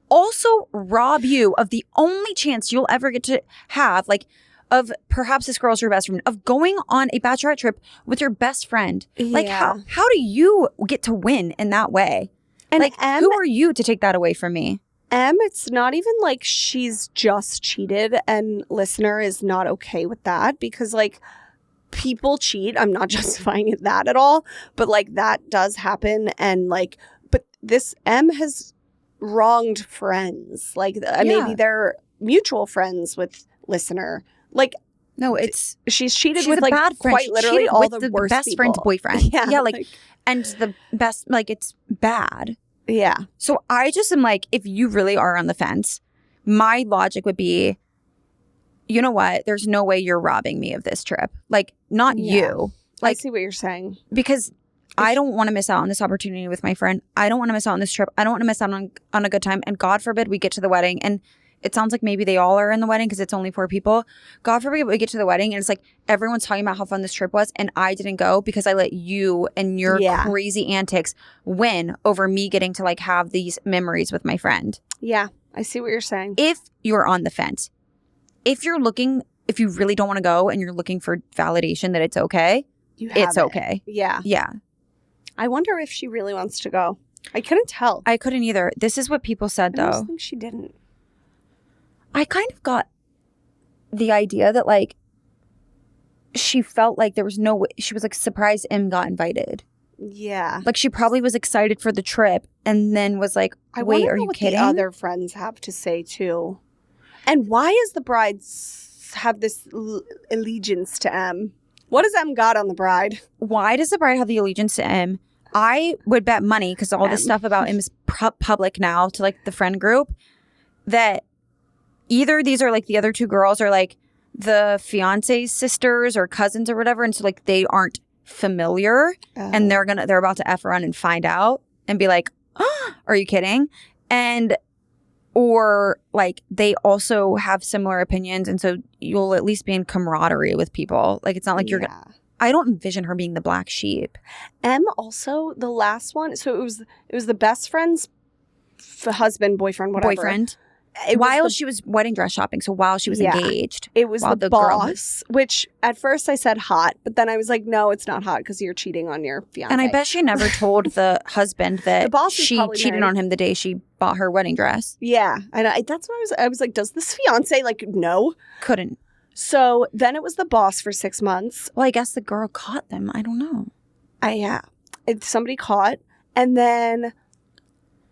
also rob you of the only chance you'll ever get to have, like, of perhaps this girl's your best friend, of going on a bachelorette trip with your best friend? Like, how do you get to win in that way? And like, who are you to take that away from me? It's not even like she's just cheated and listener is not okay with that because like people cheat. I'm not justifying that at all, but like that does happen. And like, but this M has wronged friends. Like maybe they're mutual friends with listener. Like, no, she's cheated with like bad friend. Quite literally all the worst best people. Friend's boyfriend. Yeah, like and the best, like it's bad. Yeah. So I just am like, if you really are on the fence, my logic would be, you know what? There's no way you're robbing me of this trip. Like, not you. Like, I see what you're saying. Because I don't want to miss out on this opportunity with my friend. I don't want to miss out on this trip. I don't want to miss out on a good time. And God forbid we get to the wedding. And it sounds like maybe they all are in the wedding because it's only 4 people. God forbid we get to the wedding and it's like everyone's talking about how fun this trip was and I didn't go because I let you and your crazy antics win over me getting to like have these memories with my friend. Yeah, I see what you're saying. If you're on the fence, if you really don't want to go and you're looking for validation that it's okay, it's okay. Yeah. Yeah. I wonder if she really wants to go. I couldn't tell. I couldn't either. This is what people said though. I think she didn't. I kind of got the idea that, like, she felt like there was no way. She was, like, surprised M got invited. Yeah. Like, she probably was excited for the trip and then was like, wait, are you kidding? The other friends have to say, too. And why is the bride have this allegiance to M? What does M got on the bride? Why does the bride have the allegiance to M? I would bet money, because all this stuff about M is public now to, like, the friend group, that either these are like the other 2 girls or like the fiance's sisters or cousins or whatever. And so like they aren't familiar and they're about to F around and find out and be like, oh, are you kidding? And or like they also have similar opinions. And so you'll at least be in camaraderie with people. Like it's not like I don't envision her being the black sheep. M also, the last one. So it was the best friend's husband, boyfriend, whatever. Boyfriend. While she was wedding dress shopping, so while she was engaged. It was the boss, which at first I said hot, but then I was like, no, it's not hot because you're cheating on your fiancé. And I bet she never told the husband that she cheated on him the day she bought her wedding dress. Yeah, and that's what I was like, does this fiancé, like, no? Couldn't. So then it was the boss for 6 months. Well, I guess the girl caught them. I don't know. Somebody caught, and then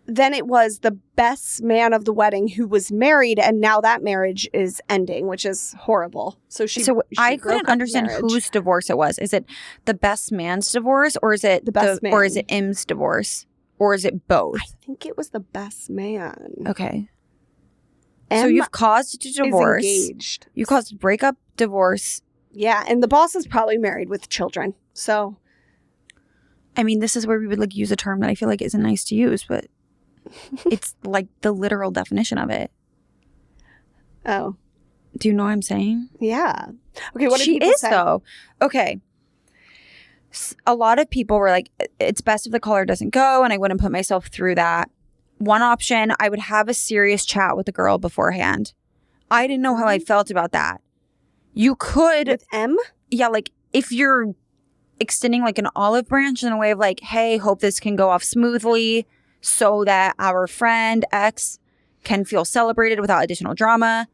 it was the best man of the wedding who was married, and now that marriage is ending, which is horrible. So I couldn't understand whose divorce it was. Is it the best man's divorce, or is it the best man, or is it M's divorce, or is it both? I think it was the best man. Okay. So you've caused a divorce. Is engaged. You caused breakup, divorce. Yeah, and the boss is probably married with children. So, I mean, this is where we would like use a term that I feel like isn't nice to use, but. It's like the literal definition of it. Oh. Do you know what I'm saying? Yeah. Okay, what did she people is, say? Though. Okay. A lot of people were like, it's best if the caller doesn't go, and I wouldn't put myself through that. One option, I would have a serious chat with the girl beforehand. I didn't know how I felt about that. You could... With M? Yeah, like, if you're extending like an olive branch in a way of like, hey, hope this can go off smoothly, so that our friend X can feel celebrated without additional drama.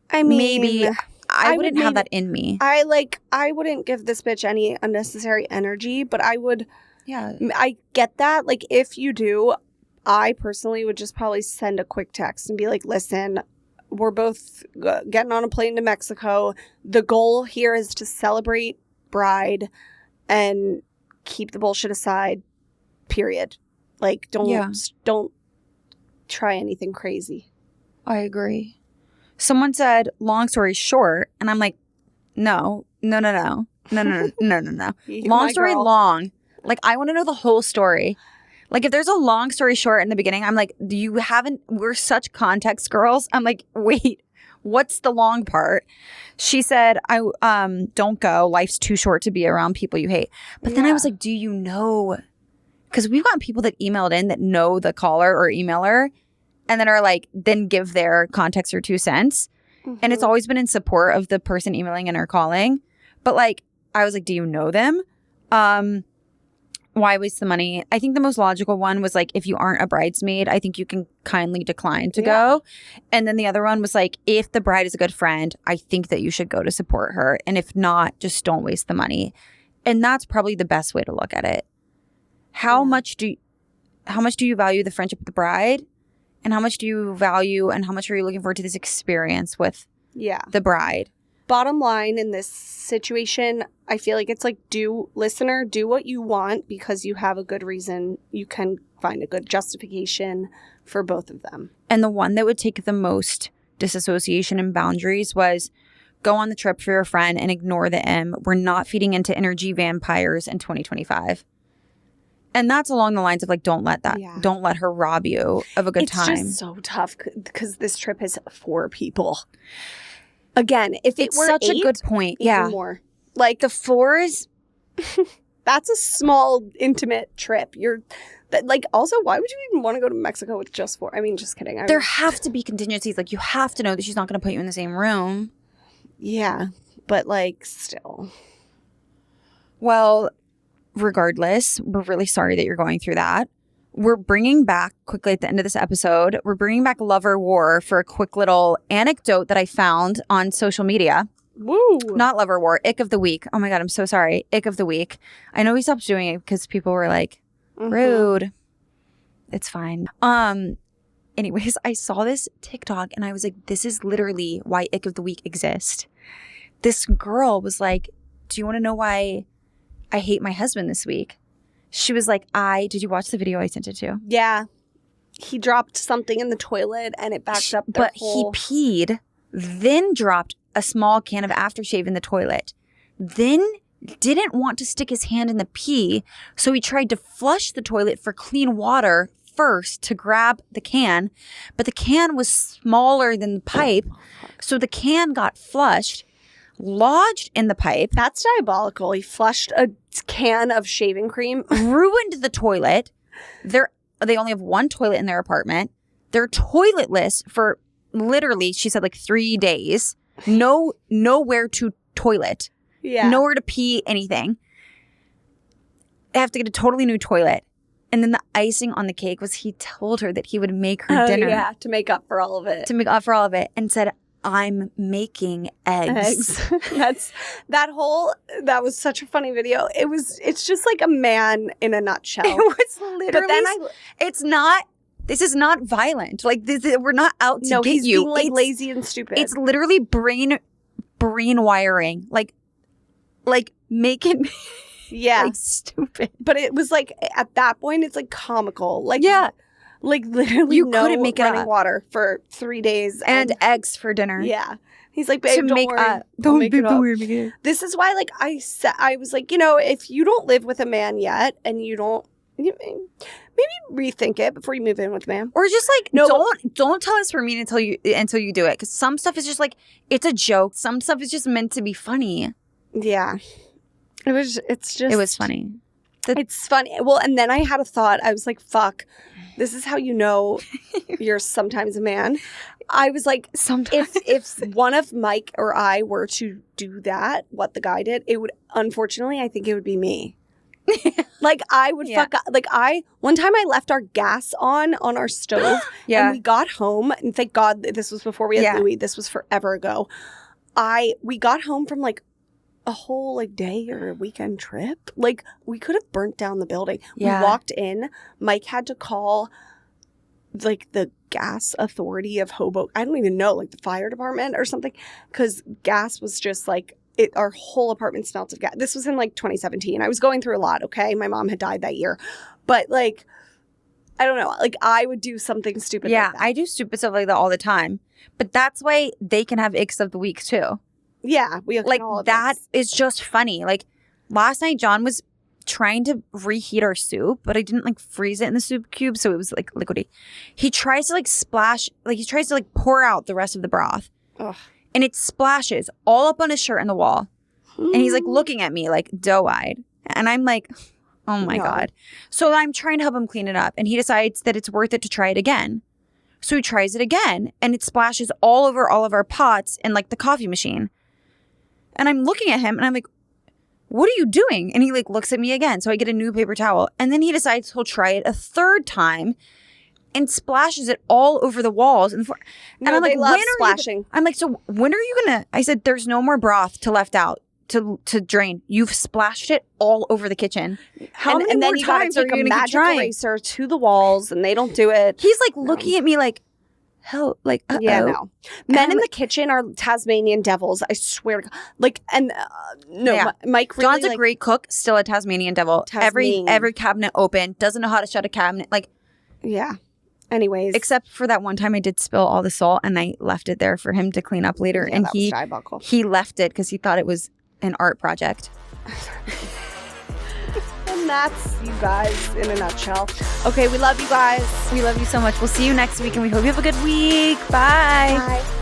I mean, maybe I wouldn't have that in me. I wouldn't give this bitch any unnecessary energy, but I would Yeah. I get that. Like, if you do, I personally would just probably send a quick text and be like, listen, we're both getting on a plane to Mexico. The goal here is to celebrate bride and keep the bullshit aside, period. Like, don't try anything crazy. I agree. Someone said, long story short, and I'm like, no. Long story long. Like, I want to know the whole story. Like, if there's a long story short in the beginning, I'm like, we're such context girls. I'm like, wait, what's the long part? She said, don't go. Life's too short to be around people you hate. But then I was like, do you know? Because we've got people that emailed in that know the caller or emailer and then are like, then give their context or 2 cents. Mm-hmm. And it's always been in support of the person emailing and or calling. But like, I was like, do you know them? Why waste the money? I think the most logical one was like, if you aren't a bridesmaid, I think you can kindly decline to go. And then the other one was like, if the bride is a good friend, I think that you should go to support her. And if not, just don't waste the money. And that's probably the best way to look at it. How much do you value the friendship with the bride? And how much do you value and how much are you looking forward to this experience with the bride? Bottom line in this situation, I feel like it's like, do what you want because you have a good reason. You can find a good justification for both of them. And the one that would take the most disassociation and boundaries was go on the trip for your friend and ignore the M. We're not feeding into energy vampires in 2025. And that's along the lines of like, don't let her rob you of a good time. It's just so tough because this trip is 4 people. Again, if it's such 8, a good point. Even more. Like the 4 is, that's a small, intimate trip. Also, why would you even want to go to Mexico with just 4? I mean, just kidding. There have to be contingencies. Like, you have to know that she's not going to put you in the same room. Yeah, but like, still. Well, regardless, we're really sorry that you're going through that. We're bringing back, quickly at the end of this episode, Lover War for a quick little anecdote that I found on social media. Woo! Not Lover War, Ick of the Week. Oh my God, I'm so sorry. Ick of the Week. I know we stopped doing it because people were like, rude. It's fine. Anyways, I saw this TikTok and I was like, this is literally why Ick of the Week exists. This girl was like, do you want to know why I hate my husband this week? She was like, did you watch the video I sent it to? Yeah. He dropped something in the toilet and it backed up their whole... He peed, then dropped a small can of aftershave in the toilet, then didn't want to stick his hand in the pee, so he tried to flush the toilet for clean water first to grab the can, but the can was smaller than the pipe, so the can got flushed, lodged in the pipe. That's diabolical. He flushed a can of shaving cream. Ruined the toilet. They only have one toilet in their apartment. They're toiletless for literally, she said, like 3 days. Nowhere to toilet. Yeah. Nowhere to pee, anything. They have to get a totally new toilet. And then the icing on the cake was he told her that he would make her dinner. Yeah, to make up for all of it. And said, I'm making eggs. That was such a funny video. It's just like a man in a nutshell. It was literally, this is not violent. Like, we're not out to get you. Being like lazy and stupid. It's literally brain wiring. Like making like stupid. But it was like, at that point, it's like comical. Like, like literally you couldn't make running water for 3 days. And eggs for dinner. Yeah. He's like, babe, don't worry. Don't make it up. This is why, like, I was like, if you don't live with a man yet and you don't, maybe rethink it before you move in with a man. Or just like, don't tell us we're mean until you do it. Because some stuff is just like, it's a joke. Some stuff is just meant to be funny. Yeah. It was funny. It's funny. Well, and then I had a thought. I was like, fuck, this is how you know you're sometimes a man. I was like, if one of Mike or I were to do that, what the guy did, unfortunately, I think it would be me. Like, I would fuck up. Like, one time I left our gas on our stove. And we got home, and thank God this was before we had Louis. This was forever ago. We got home from like a whole like day or a weekend trip. Like we could have burnt down the building. Yeah. We walked in. Mike had to call like the gas authority of Hoboken. I don't even know, like the fire department or something, because gas was just like our whole apartment smelled of gas. This was in like 2017. I was going through a lot. Okay, my mom had died that year, but like I don't know. Like I would do something stupid. Yeah, like that. I do stupid stuff like that all the time. But that's why they can have icks of the week too. Yeah, we like all of that this. is just funny. Like last night, John was trying to reheat our soup, but I didn't like freeze it in the soup cube, so it was like liquidy. He tries to like splash, like he tries to like pour out the rest of the broth, Ugh. and it splashes all up on his shirt and the wall. And he's like looking at me like doe-eyed, and I'm like, oh my God. So I'm trying to help him clean it up, and he decides that it's worth it to try it again. So he tries it again, and it splashes all over all of our pots and like the coffee machine. And I'm looking at him and I'm like, what are you doing? And he like looks at me again. So I get a new paper towel. And then he decides he'll try it a third time and splashes it all over the walls. And I'm like, love splashing. I'm like, so when are you going to, I said, there's no more broth to left out to drain. You've splashed it all over the kitchen. How many and more then you gotta times are take you a going to keep magic trying? eraser to the walls and they don't do it. He's like looking at me like, hell, like, uh-oh. Yeah, no. Men in the kitchen are Tasmanian devils. I swear to God. Like, and Mike really, John's a great cook, still a Tasmanian devil. Tasmanian. Every cabinet open, doesn't know how to shut a cabinet. Like, yeah. Anyways. except for that one time I did spill all the salt and I left it there for him to clean up later. Yeah, and that was diabolical. he left it because he thought it was an art project. And that's you guys in a nutshell. Okay, we love you guys. We love you so much. We'll see you next week and we hope you have a good week. Bye. Bye.